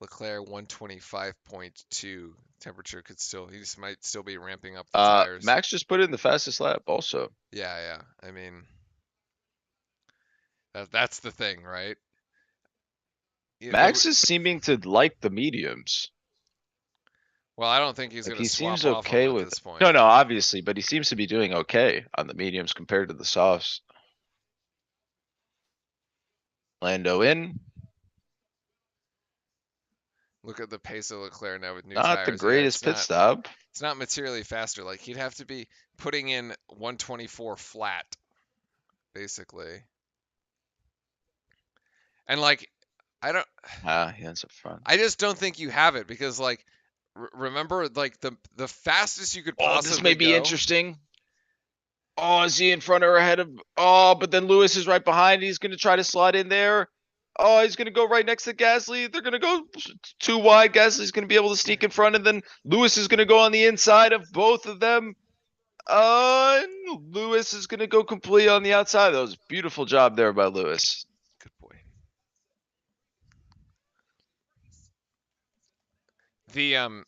S1: Leclerc 125.2. Temperature could still, he just might still be ramping up the tires.
S2: Max just put in the fastest lap also.
S1: Yeah, yeah. I mean, that's the thing, right?
S2: Max is seeming to like the mediums.
S1: Well, I don't think he's
S2: Like
S1: going to
S2: he
S1: swap
S2: seems
S1: off them
S2: okay
S1: at
S2: with
S1: this
S2: no,
S1: point.
S2: no, obviously, but he seems to be doing okay on the mediums compared to the softs. Lando in,
S1: Look at the pace of Leclerc now with new
S2: not the
S1: tires. Yeah,
S2: greatest pit stop.
S1: it's not materially faster. Like he'd have to be putting in 124 flat, basically. And like I don't
S2: He ends up front.
S1: I just don't think you have it because like remember like the fastest you could
S2: Oh, this may
S1: possibly
S2: be
S1: go.
S2: interesting. Oh, is he in front or ahead of? Oh, but then Lewis is right behind. He's going to try to slide in there. Oh, he's going to go right next to Gasly. They're going to go too wide. Gasly's going to be able to sneak in front, and then Lewis is going to go on the inside of both of them. Lewis is going to go completely on the outside. That was a beautiful job there by Lewis.
S1: Good boy. The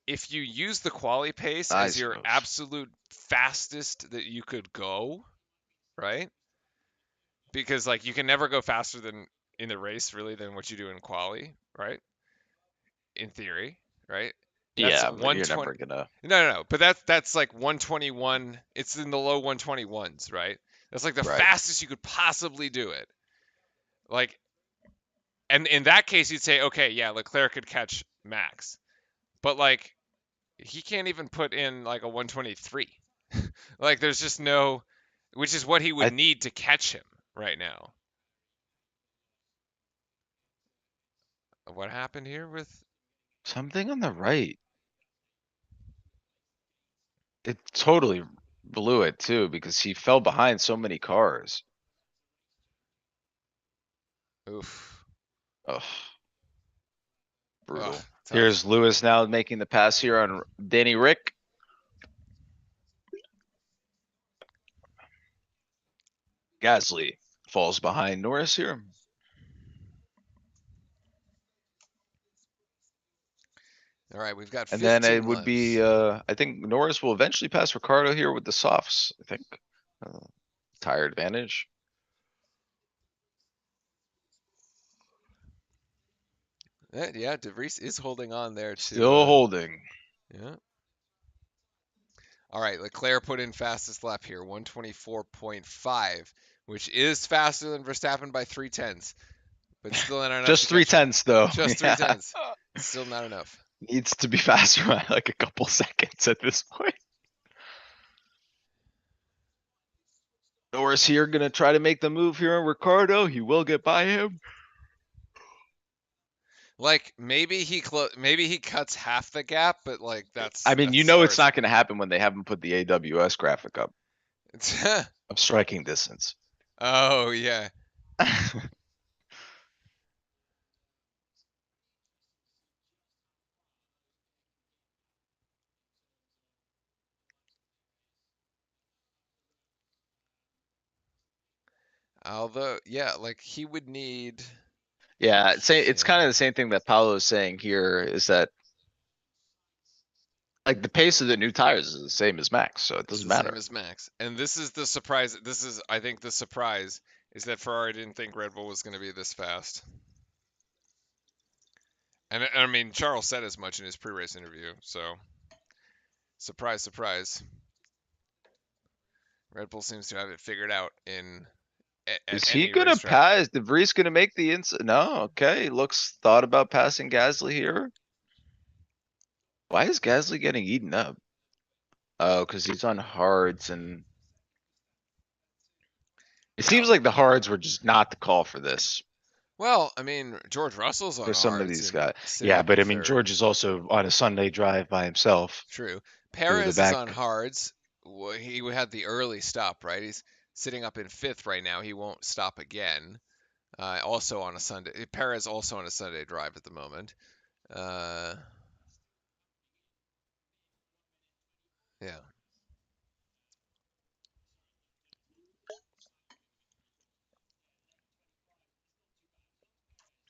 S1: if you use the quali pace as
S2: Nice
S1: your
S2: move.
S1: absolute fastest that you could go, right? Because like you can never go faster than in the race really than what you do in quali, right? In theory, right? That's
S2: Yeah, but you're
S1: 120.
S2: never gonna.
S1: No. But that's like 121. It's in the low 121s, right? That's like the
S2: Right.
S1: fastest you could possibly do it. Like, and in that case, you'd say, okay, yeah, Leclerc could catch Max, but like he can't even put in like a 123. Like, there's just no, which is what he would
S2: I
S1: need to catch him right now. What happened here with?
S2: something on the right. It totally blew it too because he fell behind so many cars.
S1: Oof.
S2: Ugh,
S1: Ugh,
S2: brutal.
S1: tough.
S2: Here's Lewis now making the pass here on Danny Rick. Gasly falls behind Norris here.
S1: All right, we've got
S2: And then it
S1: 15
S2: would be,
S1: laps.
S2: I think Norris will eventually pass Ricardo here with the softs, I think. Uh, tire advantage.
S1: Yeah, DeVries is holding on there to.
S2: Still holding.
S1: Yeah. All right, Leclerc put in fastest lap here, 124.5, which is faster than Verstappen by 3/10, but still not enough to
S2: Just three
S1: catch him.
S2: tenths though.
S1: Just three
S2: Yeah.
S1: tenths. Still not enough.
S2: Needs to be faster by like a couple seconds at this point. Norris here gonna try to make the move here on Ricardo. He will get by him.
S1: Like maybe he cuts half the gap, but like
S2: I mean,
S1: that's
S2: you
S1: as
S2: know
S1: far
S2: it's
S1: as
S2: not gonna happen when they haven't put the AWS graphic up
S1: it's.
S2: of striking distance.
S1: Oh yeah. Although yeah, like he would need.
S2: Yeah, it's
S1: Yeah.
S2: kind of the same thing that Paolo is saying here is that like the pace of the new tires is the same as Max, so it
S1: It's
S2: doesn't
S1: the same
S2: matter.
S1: as Max. And this is the surprise. This is, I think, the surprise is that Ferrari didn't think Red Bull was going to be this fast. And I mean, Charles said as much in his pre-race interview. So, surprise, surprise. Red Bull seems to have it figured out in at
S2: Is he
S1: any
S2: gonna
S1: racetrack.
S2: pass? De Vries gonna make the No, okay. Looks thought about passing Gasly here. Why is Gasly getting eaten up? Oh, because he's on hards and it
S1: Yeah.
S2: seems like the hards were just not the call for this.
S1: Well, I mean, George Russell's
S2: For
S1: on
S2: some of
S1: hards
S2: these
S1: and
S2: guys.
S1: sitting
S2: Yeah,
S1: up in
S2: but I mean
S1: third.
S2: George is also on a Sunday drive by himself
S1: True.
S2: through the
S1: Perez is on
S2: back.
S1: hards. He had the early stop, right? He's sitting up in fifth right now. He won't stop again. Also on a Sunday. Perez also on a Sunday drive at the moment. Uh, yeah.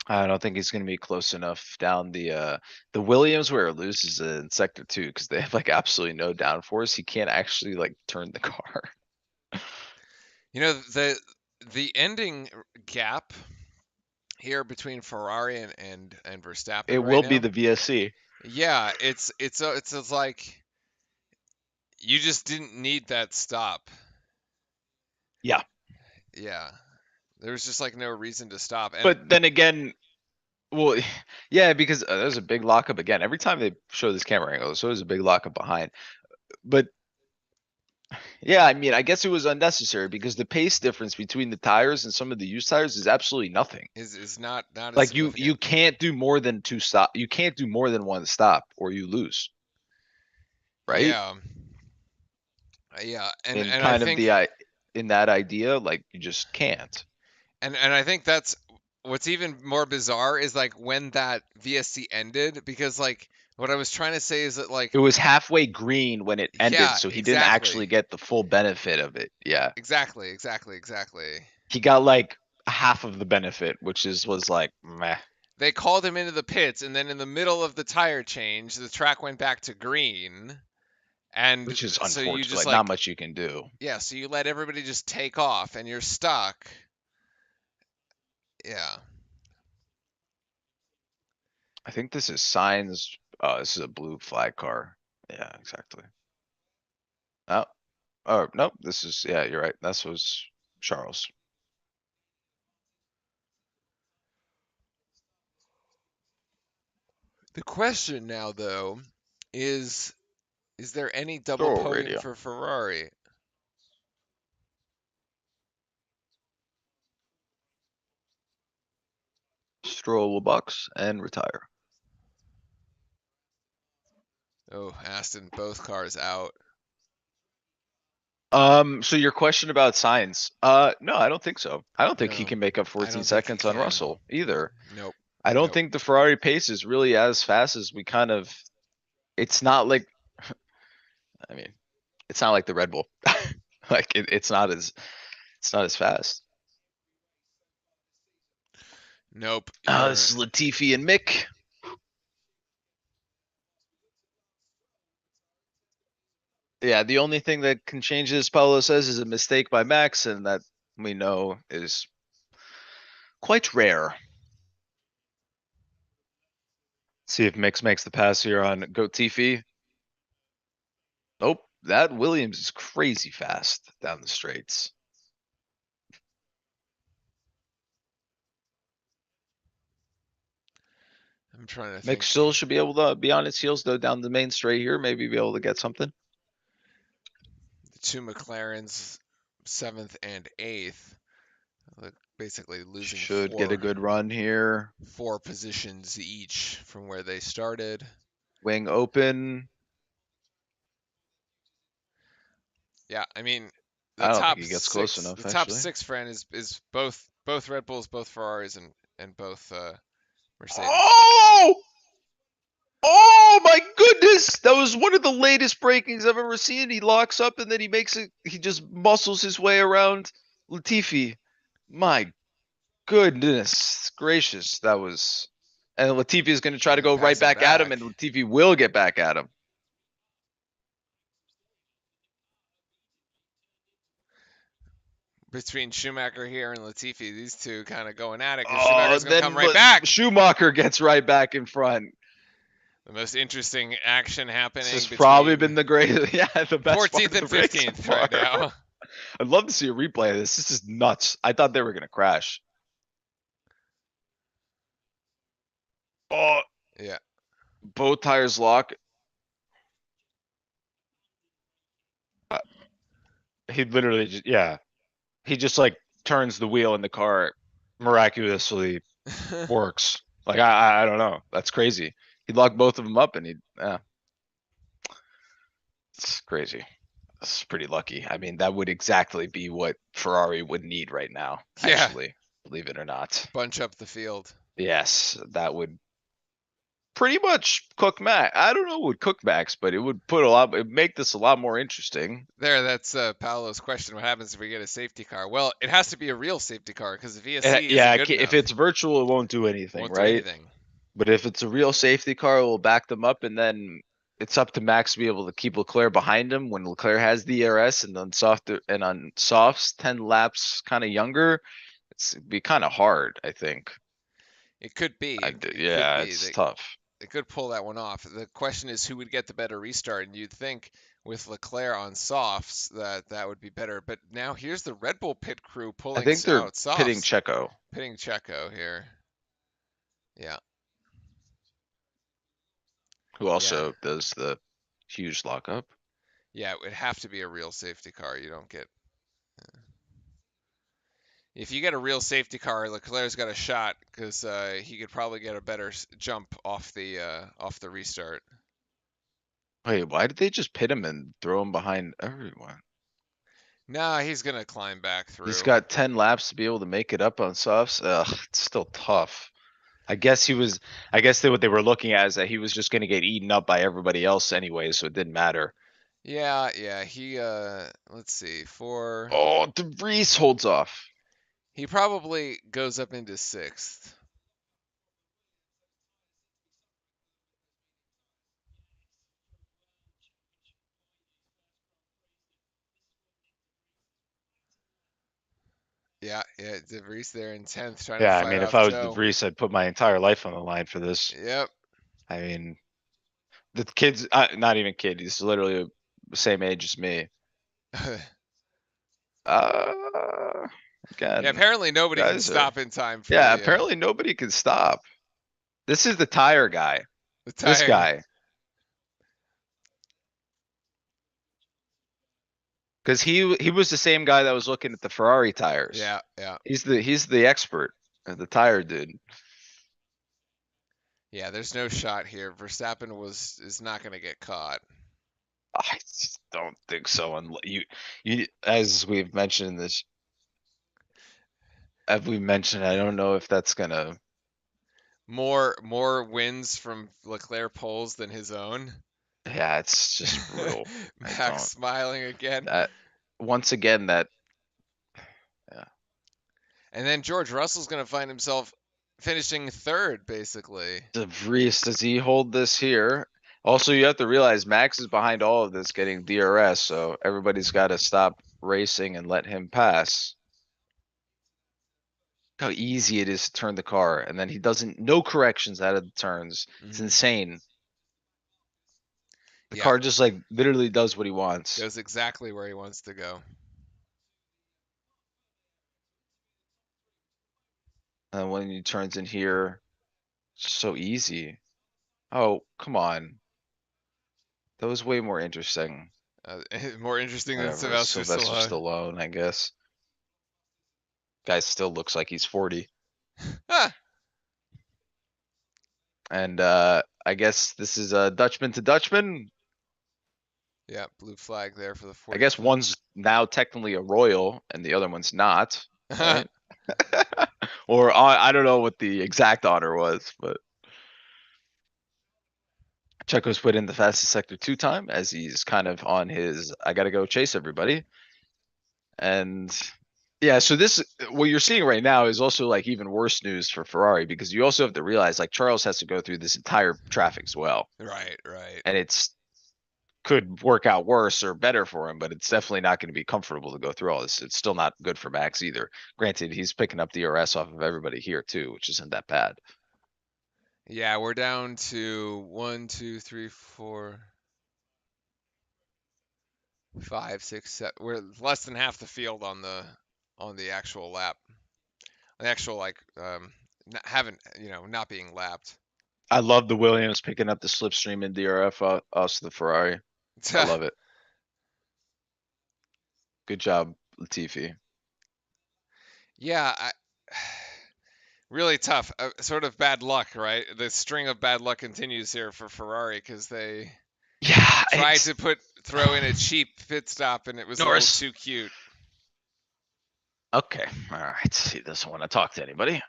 S2: I don't think he's gonna be close enough down the Williams where it loses in sector 2 because they have like absolutely no downforce. He can't actually like turn the car.
S1: You know the ending gap here between Ferrari and Verstappen
S2: It
S1: right
S2: will be
S1: now.
S2: the VSC.
S1: Yeah, it's like you just didn't need that stop.
S2: Yeah.
S1: Yeah, there was just like no reason to stop. And
S2: But then again, well, yeah, because there's a big lockup again. Every time they show this camera angle, there's always a big lockup behind. But yeah, I mean, I guess it was unnecessary because the pace difference between the tires and some of the used tires is absolutely nothing.
S1: is not as
S2: Like you
S1: significant.
S2: can't do more than two stop. You can't do more than one stop or you lose, right?
S1: Yeah, yeah,
S2: And
S1: and I
S2: kind of
S1: think
S2: in that idea, like you just can't.
S1: and I think that's what's even more bizarre is like when that VSC ended because like what I was trying to say is that like
S2: It was halfway green when it ended,
S1: yeah,
S2: so he didn't
S1: exactly.
S2: actually get the full benefit of it. Yeah.
S1: Exactly.
S2: He got like half of the benefit, which is was like meh,
S1: They called him into the pits, and then in the middle of the tire change, the track went back to green, and
S2: which is
S1: so you
S2: unfortunate.
S1: just
S2: Like not
S1: like
S2: much you can do.
S1: yeah, so you let everybody just take off, and you're stuck. Yeah,
S2: I think this is signs. This is a blue flag car. Yeah, exactly. Oh, oh nope. This is yeah. You're right. This was Charles.
S1: the question now though is is there any double
S2: Throw
S1: podium
S2: radio.
S1: for Ferrari?
S2: Stroll bucks and retire.
S1: Oh, Aston, both cars out.
S2: So your question about signs. No, I don't think so. I don't think he
S1: No,
S2: can make up
S1: I
S2: 14
S1: don't think he
S2: seconds on
S1: can.
S2: Russell either.
S1: Nope,
S2: I don't
S1: nope.
S2: think the Ferrari pace is really as fast as we kind of. It's not like. I mean, it's not like the Red Bull. Like it's not as fast.
S1: Nope,
S2: This
S1: you're
S2: is Latifi and Mick. Yeah, the only thing that can change this, Paulo says, is a mistake by Max, and that we know is quite rare. See if Mix makes the pass here on Gotifi. Nope, that Williams is crazy fast down the straights.
S1: I'm trying to
S2: Mix
S1: think.
S2: still should be able to be on his heels though down the main straight here, maybe be able to get something.
S1: The two McLarens, seventh and eighth, like basically losing
S2: Should get a good run here.
S1: four positions each from where they started.
S2: Wing open.
S1: Yeah, I mean
S2: I don't think he gets close enough
S1: the top
S2: actually.
S1: six friend is both Red Bulls, both Ferraris, and both Mercedes.
S2: Oh! Oh my goodness! That was one of the latest breakings I've ever seen. He locks up and then he makes it. He just muscles his way around Latifi. My goodness gracious, that was. And Latifi is going to try to
S1: Gonna
S2: go right
S1: pass him
S2: back at him,
S1: back
S2: and Latifi will get back at him.
S1: between Schumacher here and Latifi. These two kind of going at it because
S2: Oh,
S1: Schumacher's gonna come
S2: then
S1: right back.
S2: Schumacher gets right back in front.
S1: The most interesting action
S2: This
S1: happening
S2: has probably
S1: between
S2: been the greatest, yeah, the best part
S1: 14th
S2: of the
S1: and
S2: race so
S1: 15th
S2: far.
S1: right now.
S2: I'd love to see a replay of this. This is nuts. I thought they were going to crash. Oh,
S1: Yeah.
S2: both tires lock. Uh, he literally just, yeah, he just like turns the wheel and the car miraculously works. Like I don't know. That's crazy. He locked both of them up and yeah, it's crazy. It's pretty lucky. I mean, that would exactly be what Ferrari would need right now,
S1: yeah.
S2: actually. believe it or not.
S1: Bunch up the field.
S2: Yes, that would pretty much cook Max. I don't know what would cook Max, but it would put a lot. It'd make this a lot more interesting.
S1: There, that's Paolo's question. What happens if we get a safety car? Well, it has to be a real safety car because the VSC isn't
S2: Yeah,
S1: good
S2: if
S1: enough.
S2: it's virtual, it won't do anything,
S1: Won't do
S2: right?
S1: anything.
S2: But if it's a real safety car, we'll back them up, and then it's up to Max to be able to keep Leclerc behind him when Leclerc has the ERS, and on softs, 10 laps kind of younger, it'd be kind of hard, I think.
S1: It could be. It could
S2: Yeah,
S1: be.
S2: it's tough.
S1: They could pull that one off. The question is who would get the better restart, and you'd think with Leclerc on softs that that would be better. But now here's the Red Bull pit crew
S2: I
S1: pulling
S2: think they're
S1: out
S2: pitting
S1: softs,
S2: Checo,
S1: pitting Checo here. Yeah,
S2: who
S1: yeah,
S2: also does the huge lockup.
S1: yeah. It would have to be a real safety car. You don't get. If you get a real safety car, Leclerc's got a shot because he could probably get a better jump off the restart.
S2: Wait, why did they just pit him and throw him behind everyone?
S1: Nah, he's gonna climb back
S2: He's
S1: through.
S2: got 10 laps to be able to make it up on softs. Ugh, it's still tough. I guess he was. I guess what they were looking at is that he was just going to get eaten up by everybody else anyway, so it didn't matter.
S1: Yeah, yeah. He let's see.
S2: Oh, De Vries holds off.
S1: He probably goes up into sixth. Yeah, yeah. DeVries there in 10th trying to
S2: Yeah, I
S1: fight
S2: mean, if
S1: off
S2: I was De
S1: Joe.
S2: Vries, I'd put my entire life on the line for this.
S1: Yep.
S2: I mean, the kid's not even kid. He's literally the same age as me.
S1: Yeah,
S2: Uh, Again,
S1: apparently nobody can
S2: guys are.
S1: stop in time for
S2: Yeah,
S1: the
S2: apparently nobody can stop. This is the tire guy. This
S1: tire.
S2: guy. Because he was the same guy that was looking at the Ferrari tires.
S1: Yeah, yeah.
S2: He's the expert, the tire dude.
S1: Yeah, there's no shot here. Verstappen is not going to get caught.
S2: I just don't think so. And you as we've mentioned in this, as we mentioned, I don't know if that's gonna.
S1: More wins from Leclerc poles than his own.
S2: Yeah, it's just brutal. I
S1: Max
S2: don't.
S1: smiling again.
S2: That once again that. Yeah.
S1: And then George Russell's going to find himself finishing third, basically.
S2: De Vries, does he hold this here? Also, you have to realize Max is behind all of this, getting DRS, so everybody's got to stop racing and let him pass. How easy it is to turn the car, and then he doesn't no corrections out of the turns. It's
S1: Mm-hmm.
S2: insane. The
S1: Yeah,
S2: car just like literally does what he wants.
S1: goes exactly where he wants to go.
S2: And when he turns in here, it's so easy. Oh, come on. That was way more interesting.
S1: More interesting than
S2: Whatever.
S1: Sylvester
S2: Sylvester
S1: Stallone.
S2: Stallone, I guess. Guy still looks like he's 40.
S1: Ah,
S2: And I guess this is a Dutchman to Dutchman.
S1: yeah, blue flag there for the
S2: I guess
S1: 45.
S2: one's now technically a royal and the other one's not, right? Or I don't know what the exact honor was, but Checo's put in the fastest sector 2 time as he's kind of on his I gotta go chase everybody. And yeah, so this what you're seeing right now is also like even worse news for Ferrari because you also have to realize like Charles has to go through this entire traffic as well.
S1: Right, right.
S2: And it's could work out worse or better for him, but it's definitely not going to be comfortable to go through all this. It's still not good for Max either. Granted, he's picking up DRS off of everybody here too, which isn't that bad.
S1: Yeah, we're down to 1, 2, 3, 4, 5, 6, 7. We're less than half the field on the actual lap. The actual like not, haven't not being lapped.
S2: I love the Williams picking up the slipstream in DRF us the Ferrari. I love it. Good job, Latifi.
S1: Yeah, really tough. Sort of bad luck, right? The string of bad luck continues here for Ferrari because they
S2: Yeah,
S1: tried to throw in a cheap pit stop and it was a little
S2: Norris.
S1: too cute.
S2: Okay. All right. He doesn't want to talk to anybody.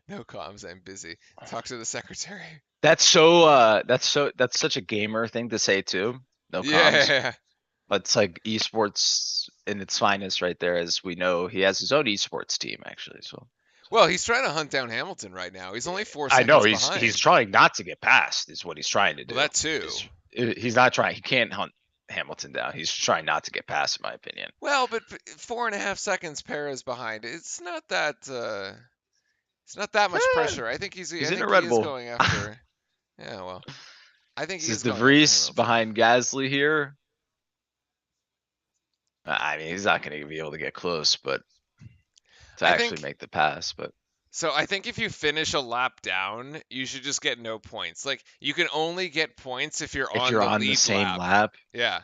S1: No comms, I'm busy. Talk to the secretary.
S2: That's such a gamer thing to say too. No comms.
S1: Yeah.
S2: It's like esports in its finest right there, as we know he has his own esports team actually. So
S1: Well, he's trying to hunt down Hamilton right now. He's only four
S2: I know
S1: seconds
S2: he's
S1: behind.
S2: trying not to get past is what he's trying to
S1: Well,
S2: do.
S1: that too.
S2: Is he's not trying. He can't hunt Hamilton down. He's trying not to get past, in my opinion.
S1: Well, but 4.5 seconds Perez behind. It's not that much
S2: Eh,
S1: pressure. I think
S2: he's
S1: I
S2: in a
S1: think he
S2: Red
S1: is
S2: Bull.
S1: going after. Yeah, well, I think
S2: This
S1: he
S2: is
S1: is
S2: De
S1: going after
S2: Vries
S1: Hamilton.
S2: behind Gasly here. I mean, he's not going to be able to get close, but to
S1: I
S2: actually
S1: think
S2: make the pass. But
S1: so. I think if you finish a lap down, you should just get no points. Like you can only get points if you're
S2: if
S1: on
S2: you're
S1: the
S2: on the
S1: lead
S2: same
S1: lap.
S2: lap,
S1: Yeah,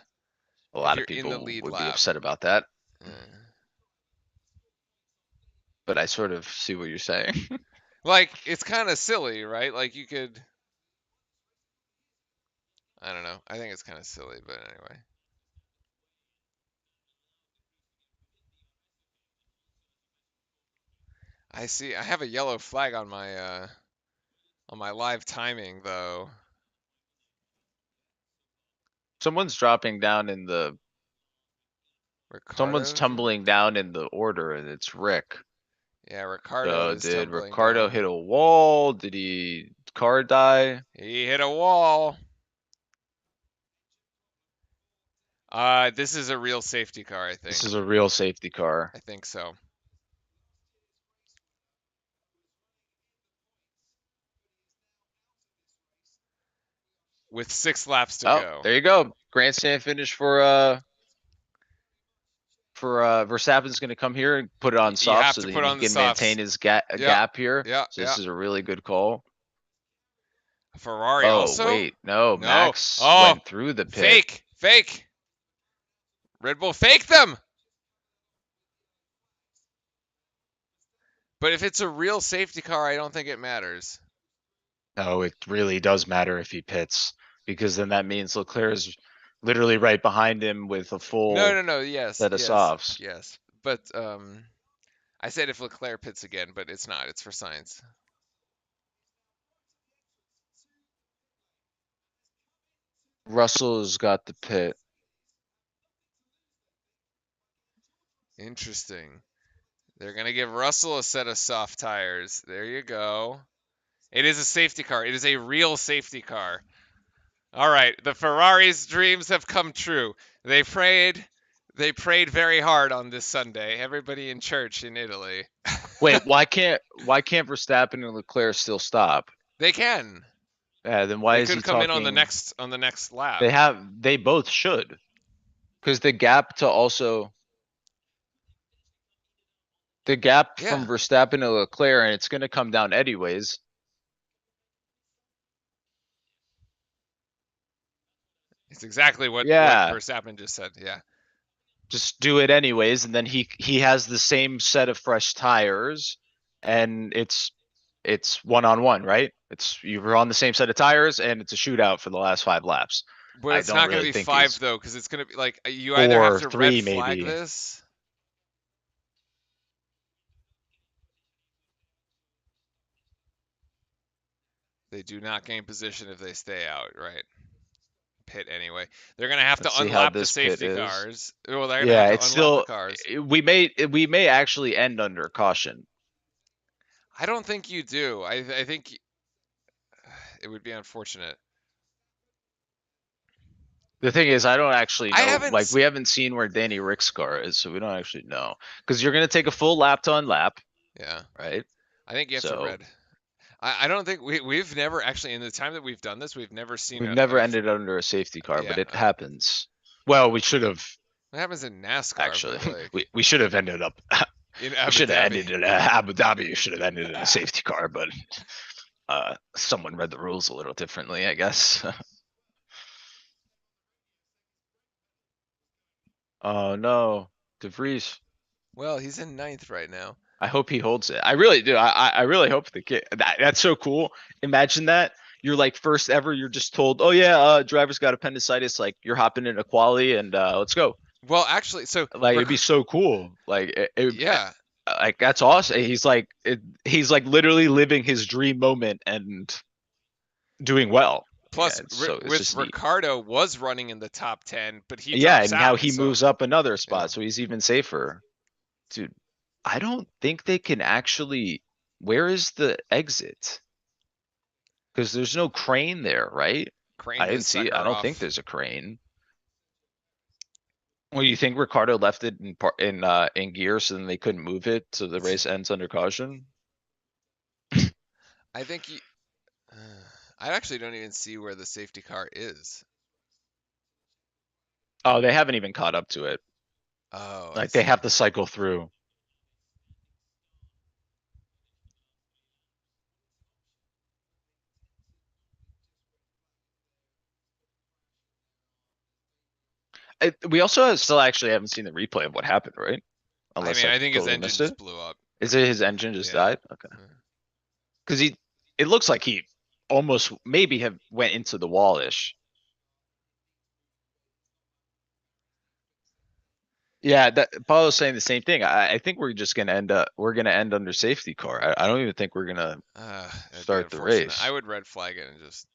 S2: a
S1: if
S2: lot
S1: you're
S2: of
S1: in the
S2: people
S1: lead
S2: would be
S1: lap.
S2: upset about that.
S1: Uh,
S2: But I sort of see what you're saying.
S1: like it's kind of silly, right? Like you could. I don't know. I think it's kind of silly, but anyway. I see. I have a yellow flag on my live timing though.
S2: Someone's dropping down in the someone's
S1: Ricardo, is it?
S2: tumbling down in the order, and it's Rick.
S1: Yeah, Ricardo
S2: So
S1: is
S2: did
S1: tumbling
S2: Ricardo
S1: down.
S2: hit a wall? Did he car die?
S1: He hit a wall. This is a real safety car, I
S2: This
S1: think.
S2: is a real safety car.
S1: I think so. With 6 laps to
S2: Oh,
S1: go.
S2: there you go. Grandstand finish for Verstappen's going to come here and put it on
S1: You
S2: soft
S1: have
S2: so
S1: to
S2: that
S1: put
S2: he
S1: on the
S2: can
S1: softs.
S2: maintain his
S1: Yeah,
S2: gap here.
S1: yeah,
S2: So
S1: yeah.
S2: this is a really good call.
S1: Ferrari
S2: Oh,
S1: also?
S2: wait. No,
S1: No.
S2: Max
S1: Oh,
S2: went through the pit.
S1: fake, fake. Red Bull fake them. But if it's a real safety car, I don't think it matters.
S2: No, it really does matter if he pits because then that means Leclerc is literally right behind him with a
S1: No,
S2: full
S1: no, no. Yes,
S2: set of
S1: yes,
S2: softs.
S1: yes. But I said if Leclerc pits again, but it's not. It's for science.
S2: Russell's got the pit.
S1: Interesting. They're gonna give Russell a set of soft tires. There you go. It is a safety car. It is a real safety car. All right, the Ferrari's dreams have come true. They prayed very hard on this Sunday. Everybody in church in Italy.
S2: Wait, why can't Verstappen and Leclerc still stop?
S1: They can.
S2: Yeah, then why
S1: They
S2: is
S1: could
S2: he
S1: come in on
S2: talking?
S1: the next lap.
S2: They both should because the gap
S1: Yeah,
S2: from Verstappen to Leclerc, and it's going to come down anyways.
S1: it's exactly what
S2: Yeah,
S1: Verstappen just said. Yeah.
S2: just do it anyways, and then he has the same set of fresh tires, and it's one on one, right? It's you're on the same set of tires, and it's a shootout for the last 5 laps.
S1: But
S2: I
S1: it's
S2: don't
S1: not going
S2: really
S1: to be
S2: think
S1: five
S2: he's
S1: though, because it's going to be like you either have
S2: four,
S1: to red
S2: three,
S1: flag
S2: maybe.
S1: this. They do not gain position if they stay out, right? Pit anyway. They're going to have to
S2: Let's see how
S1: unlap the
S2: this pit
S1: safety
S2: is.
S1: cars. Well, they're going to have
S2: Yeah,
S1: to
S2: it's
S1: unlap the
S2: still
S1: cars.
S2: we may actually end under caution.
S1: I don't think you do. I think it would be unfortunate.
S2: The thing is, I don't actually
S1: I
S2: know.
S1: haven't.
S2: Like, we haven't seen where Danny Rick's car is, so we don't actually know. Because you're gonna take a full lap to unlap,
S1: Yeah,
S2: right?
S1: I think you have to
S2: So
S1: red. I don't think we've never actually in the time that we've done this, we've never seen
S2: we've
S1: a,
S2: never ended under a safety car, but
S1: yeah.
S2: it happens. Well, we should have
S1: It happens in NASCAR,
S2: actually.
S1: but like
S2: We should have ended up.
S1: in
S2: We
S1: Abu
S2: should have
S1: Dhabi.
S2: ended in Abu Dhabi. Should have ended in a safety car, but someone read the rules a little differently, I guess. Oh no, De Vries.
S1: Well, he's in ninth right now.
S2: I hope he holds it. I really do. I really hope the kid. That's so cool. Imagine that you're like first ever. You're just told, oh yeah, driver's got appendicitis. Like you're hopping in a quali and let's go.
S1: Well, actually, so
S2: Like it'd be so cool.
S1: yeah.
S2: Like that's awesome. He's like literally living his dream moment and doing well. Yeah,
S1: Plus,
S2: it's
S1: with
S2: just neat.
S1: Ricardo was running in the top 10, but he
S2: Yeah,
S1: drops
S2: and now
S1: out.
S2: he
S1: So
S2: moves up another
S1: yeah,
S2: spot, so he's even safer. Dude, I don't think they can actually. Where is the exit? Because there's no crane there, right?
S1: Crane
S2: I didn't
S1: just
S2: see
S1: set
S2: it. I
S1: her
S2: don't think
S1: off.
S2: there's a crane. Well, you think Ricardo left it in gear so then they couldn't move it so the race ends under caution?
S1: I think you. I actually don't even see where the safety car is.
S2: Oh, they haven't even caught up to it.
S1: Oh, I
S2: Like they
S1: see.
S2: have to cycle through. We also still actually haven't seen the replay of what happened, right?
S1: I
S2: Unless
S1: mean,
S2: I
S1: I think his
S2: totally
S1: engine
S2: missed it.
S1: just blew up.
S2: Is it his engine just
S1: Yeah.
S2: died? Okay. Because it looks like he almost maybe have went into the wall-ish. Yeah, that Paulo's saying the same thing. I think we're gonna end under safety car. I don't even think we're gonna
S1: That'd be
S2: start the
S1: unfortunate. I
S2: race.
S1: would red flag it and just.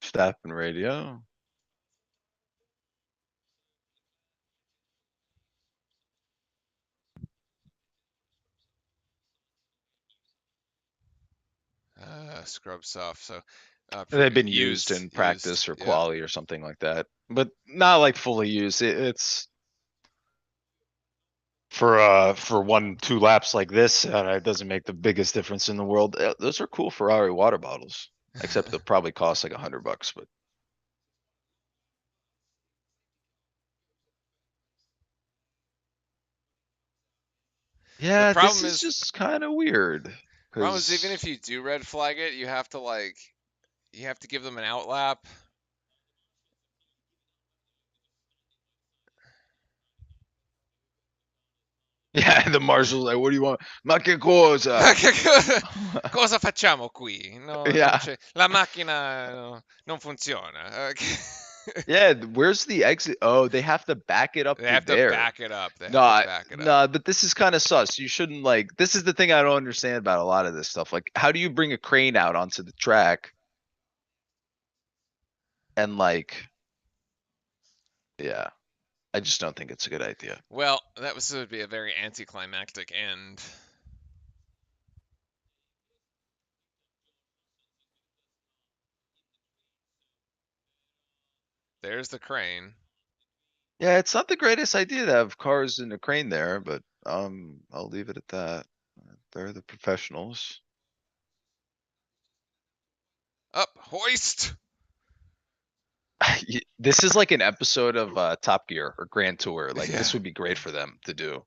S2: Staff and radio.
S1: Scrub soft. So,
S2: They've been used
S1: used,
S2: in
S1: used.
S2: practice or
S1: Yeah.
S2: quality or something like that, but not like fully used. It's for 1, 2 laps like this. It doesn't make the biggest difference in the world. Those are cool Ferrari water bottles, except they'll probably cost like $100. But
S1: The
S2: yeah, this
S1: problem
S2: is
S1: is,
S2: just kind of weird
S1: even
S2: because
S1: if you do red flag it, you have to give them an out lap.
S2: yeah, the marshal's like, "What do you want? Ma che cosa?"
S1: Cosa facciamo qui? No, non
S2: Yeah,
S1: c'è. La macchina non funziona.
S2: yeah. Where's the exit? Oh, they have to back it up
S1: They
S2: to
S1: have to
S2: there.
S1: back it up. They have to
S2: Nah,
S1: back it up.
S2: nah, but this is kind of sus. You shouldn't like. This is the thing I don't understand about a lot of this stuff. Like, how do you bring a crane out onto the track and like, yeah, I just don't think it's a good idea.
S1: Well, that would be a very anticlimactic end. There's the crane.
S2: Yeah, it's not the greatest idea to have cars in a crane there, but I'll leave it at that. They're the professionals.
S1: Up, hoist.
S2: This is like an episode of Top Gear or Grand Tour. Like
S1: Yeah,
S2: this would be great for them to do.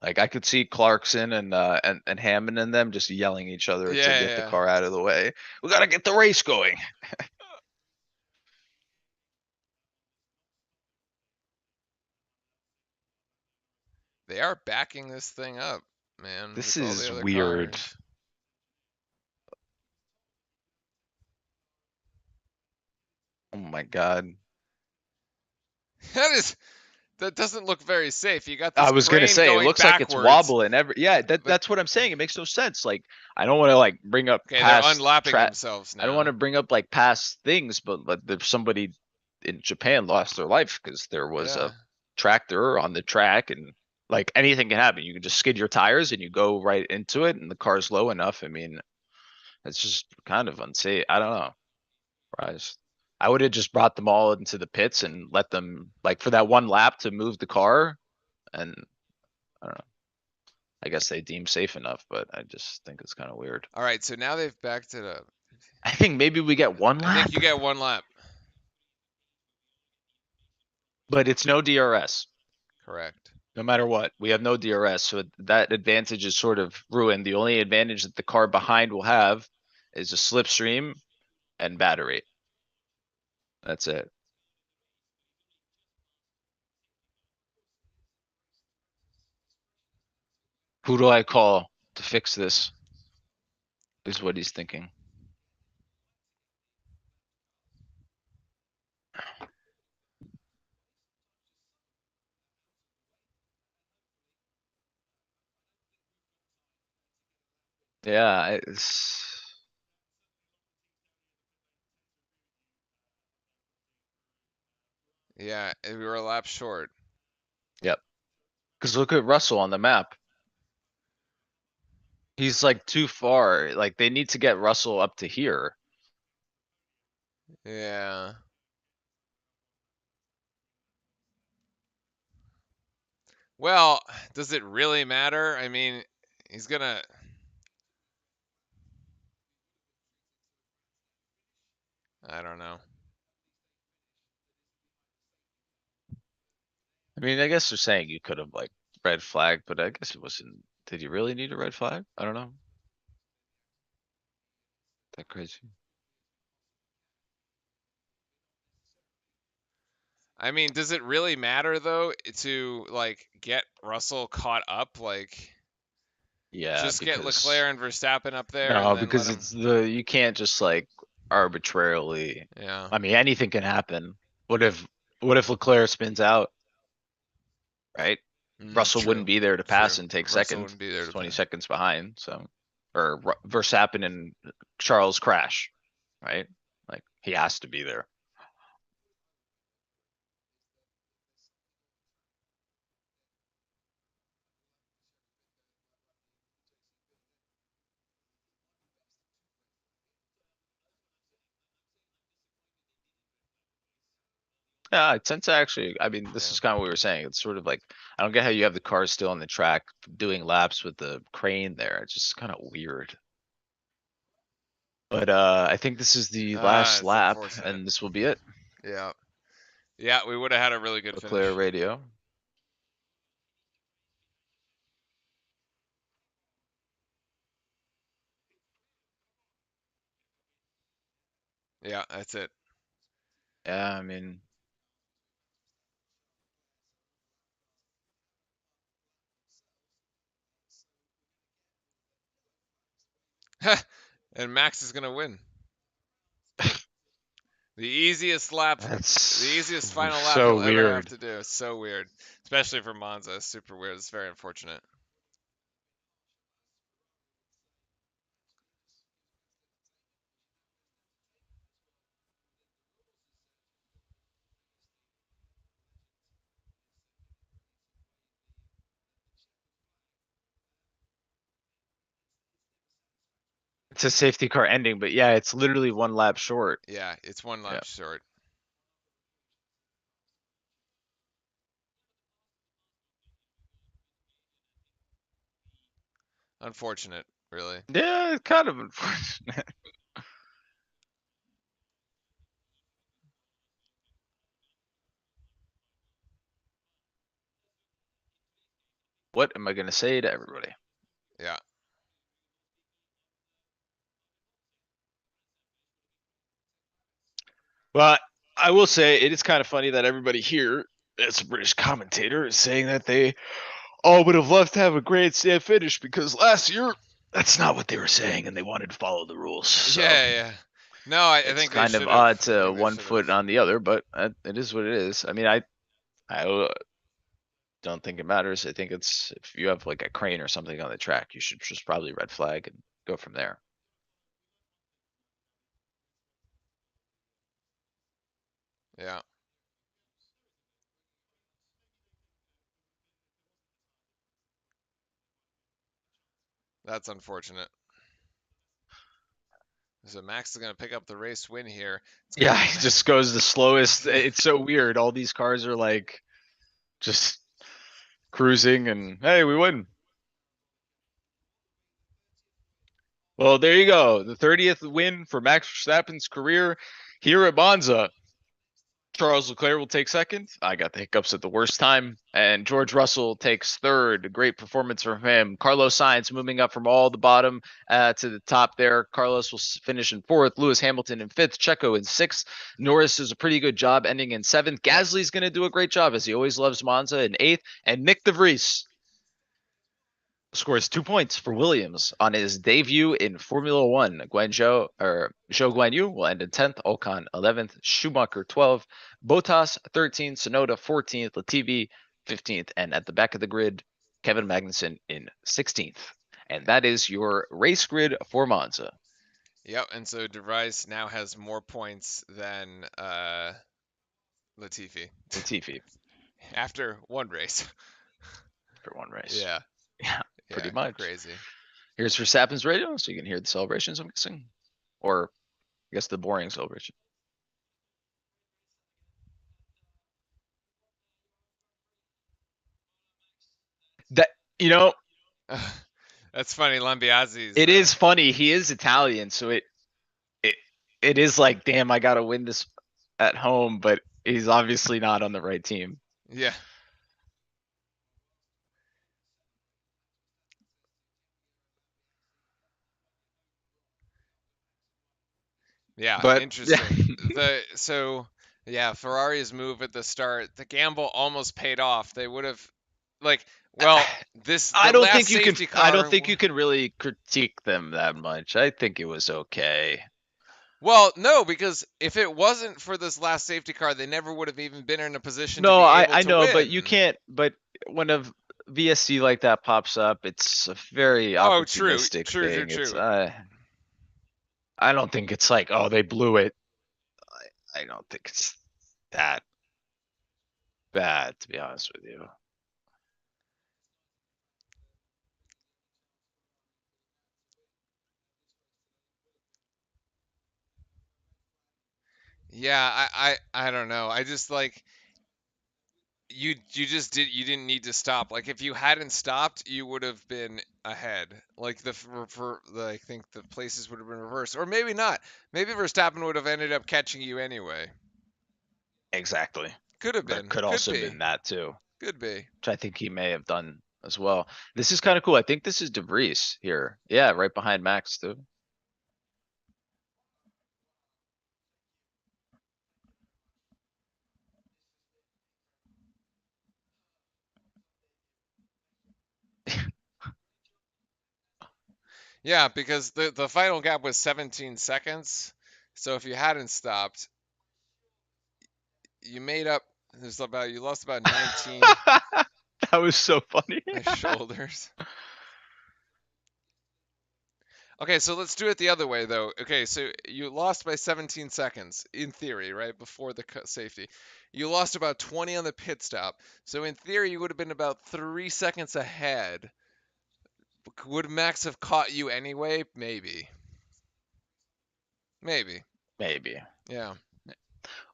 S2: Like I could see Clarkson and Hammond and them just yelling at each other to
S1: yeah,
S2: get the
S1: yeah.
S2: car out of the way. We gotta get the race going.
S1: They are backing this thing up, man,
S2: This
S1: with all the
S2: is
S1: other
S2: weird.
S1: cars.
S2: Oh my God.
S1: That is that doesn't look very safe. You got
S2: I
S1: this
S2: was gonna
S1: crane
S2: say it
S1: going
S2: looks like it's
S1: backwards,
S2: wobbling yeah,
S1: but
S2: that's what I'm saying. It makes no sense. Like I don't want to like bring up
S1: okay, they're
S2: past
S1: unlapping
S2: track.
S1: themselves
S2: I don't want
S1: now.
S2: to bring up like past things, but like there's somebody in Japan lost their life because there was
S1: Yeah.
S2: a tractor on the track and like anything can happen. You can just skid your tires and you go right into it and the car's low enough. I mean, it's just kind of unsafe. I don't know. I would have just brought them all into the pits and let them like for that one lap to move the car and I don't know. I guess they deem safe enough, but I just think it's kind of weird.
S1: All right, so now they've backed it up.
S2: I think maybe we get one
S1: I think
S2: lap,
S1: you get one lap.
S2: but it's no DRS.
S1: Correct.
S2: No matter what, we have no DRS, so that advantage is sort of ruined. The only advantage that the car behind will have is a slipstream and battery. That's it. Who do I call to fix this? Is what he's thinking. Yeah, it's
S1: Yeah, we were a lap short.
S2: yep. Because look at Russell on the map. He's like too far. Like they need to get Russell up to here.
S1: Yeah. Well, does it really matter? I mean, he's gonna. I don't know.
S2: I mean, I guess they're saying you could have like red flag, but I guess it wasn't. Did you really need a red flag? I don't know. That crazy.
S1: I mean, does it really matter though to like get Russell caught up? Like,
S2: Yeah,
S1: just get
S2: because
S1: Leclerc and Verstappen up there and
S2: no,
S1: then let
S2: because
S1: him.
S2: it's the you can't just like arbitrarily.
S1: Yeah.
S2: I mean, anything can happen. What if what if Leclerc spins out, right? Russell
S1: True.
S2: wouldn't be there to pass
S1: True.
S2: and take
S1: Russell
S2: second.
S1: wouldn't be there
S2: He's
S1: to
S2: 20
S1: pass.
S2: seconds behind, so or Verstappen and Charles crash, right? Like he has to be there. Yeah, I tend to actually. I mean, this
S1: Yeah.
S2: is kind of what we were saying. It's sort of like I don't get how you have the cars still on the track doing laps with the crane there. It's just kind of weird. But I think this is the last
S1: It's
S2: lap,
S1: unfortunate.
S2: and this will be it.
S1: Yeah. Yeah, we would have had a really good
S2: Leclerc
S1: finish.
S2: radio.
S1: Yeah, that's it.
S2: Yeah, I mean,
S1: And Max is gonna win. The easiest lap, the
S2: that's
S1: easiest final lap
S2: so
S1: he'll ever have
S2: weird.
S1: to do. It's so weird, especially for Monza. It's super weird. It's very unfortunate.
S2: It's a safety car ending, but yeah, it's literally one lap short.
S1: Yeah, it's one
S2: Yeah.
S1: lap short. Unfortunate, really.
S2: Yeah, it's kind of unfortunate. What am I gonna say to everybody?
S1: Yeah.
S2: Well, I will say it is kind of funny that everybody here, as a British commentator, is saying that they all would have loved to have a grandstand finish because last year that's not what they were saying, and they wanted to follow the rules. So
S1: Yeah, yeah. No, I
S2: it's
S1: think they
S2: kind of
S1: should have.
S2: odd
S1: I
S2: to
S1: think they
S2: one
S1: should have.
S2: foot on the other, but it is what it is. I mean, I don't think it matters. I think it's if you have like a crane or something on the track, you should just probably red flag and go from there.
S1: Yeah, that's unfortunate. So Max is gonna pick up the race win here. It's
S2: Yeah,
S1: gonna.
S2: it just goes the slowest. It's so weird. All these cars are like just cruising, and hey, we win. Well, there you go. The 30th win for Max Verstappen's career here at Monza. Charles Leclerc will take second. I got the hiccups at the worst time. And George Russell takes third. Great performance from him. Carlos Sainz moving up from all the bottom to the top there. Carlos will finish in fourth. Lewis Hamilton in fifth. Checo in sixth. Norris does a pretty good job ending in seventh.
S1: Yep.
S2: Gasly's going to do a great job as he always loves Monza in eighth. And Nick DeVries scores 2 points for Williams on his debut in Formula One. Zhou Guanyu will end in 10th, Ocon 11th, Schumacher 12th, Bottas 13th, Sonoda 14th, Latifi 15th, and at the back of the grid, Kevin Magnussen in 16th. And that is your race grid for Monza.
S1: Yep, and so DeVries now has more points than Latifi
S2: Latifi
S1: after one race.
S2: for one race.
S1: Yeah,
S2: Yeah, pretty
S1: yeah,
S2: much.
S1: crazy.
S2: Here's Verstappen's radio, so you can hear the celebrations, I'm guessing. Or I guess the boring celebration. That you know,
S1: That's funny. Lambiazi's.
S2: it is funny. He is Italian, so it it is like, damn, I gotta win this at home, but he's obviously not on the right team.
S1: Yeah, yeah,
S2: But yeah,
S1: interesting. The so yeah, Ferrari's move at the start, the gamble almost paid off. They would have like, well, this
S2: I
S1: the
S2: don't
S1: last
S2: think you can.
S1: safety
S2: I don't
S1: car.
S2: think you can really critique them that much. I think it was okay.
S1: Well, no, because if it wasn't for this last safety car, they never would have even been in a position to
S2: No,
S1: be
S2: I
S1: able
S2: I
S1: to
S2: know, but you
S1: win.
S2: can't. But when a VSC like that pops up, it's a very
S1: Oh, true,
S2: opportunistic
S1: true, true,
S2: thing. It's
S1: true.
S2: I don't think it's like, oh, they blew it. I don't think it's that bad, to be honest with you.
S1: Yeah, I don't know. I just like you just didn't need to stop. Like if you hadn't stopped, you would have been ahead. Like I think the places would have been reversed, or maybe not. Maybe Verstappen would have ended up catching you anyway.
S2: Exactly.
S1: Could have
S2: There
S1: been.
S2: could
S1: Could
S2: also have
S1: be.
S2: been that too,
S1: Could be.
S2: which I think he may have done as well. This is kind of cool. I think this is De Vries here. Yeah, right behind Max too.
S1: Yeah, because the final gap was 17 seconds. So if you hadn't stopped, you made up. There's about you lost about 19.
S2: That was so funny.
S1: My shoulders. Okay, so let's do it the other way though. Okay, so you lost by 17 seconds in theory, right before the safety. You lost about 20 on the pit stop. So in theory, you would have been about 3 seconds ahead. Would Max have caught you anyway? Maybe. Maybe.
S2: Maybe.
S1: Yeah.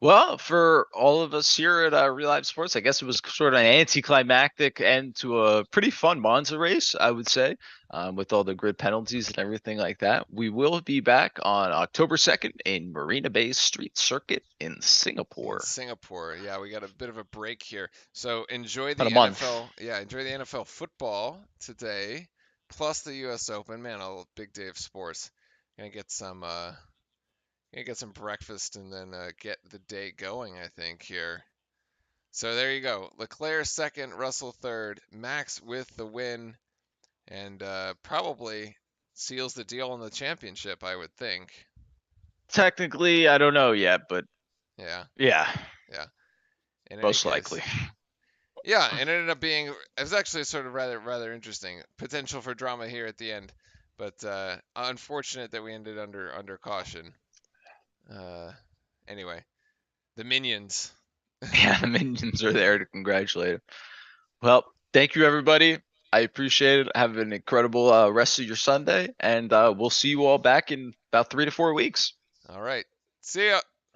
S2: Well, for all of us here at Real Life Sports, I guess it was sort of an anticlimactic end to a pretty fun Monza race, I would say, with all the grid penalties and everything like that. We will be back on October 2nd in Marina Bay Street Circuit in
S1: In
S2: Singapore.
S1: Singapore. Yeah, we got a bit of a break here. So enjoy
S2: About a
S1: the
S2: month.
S1: NFL. Yeah, enjoy the NFL football today, plus the U.S. Open. Man, a big day of sports. Gonna get some breakfast and then get the day going, I think, here. So there you go. Leclerc second, Russell third, Max with the win, and probably seals the deal in the championship, I would think.
S2: Technically, I don't know yet, but
S1: Yeah,
S2: yeah,
S1: yeah. In any
S2: most likely.
S1: case, yeah, and it ended up being it was actually sort of rather interesting. Potential for drama here at the end, but unfortunate that we ended under caution. Uh, anyway, the minions.
S2: Yeah, the minions are there to congratulate him. Well, thank you, everybody. I appreciate it. Have an incredible rest of your Sunday, and we'll see you all back in about 3 to 4 weeks.
S1: All right. See ya.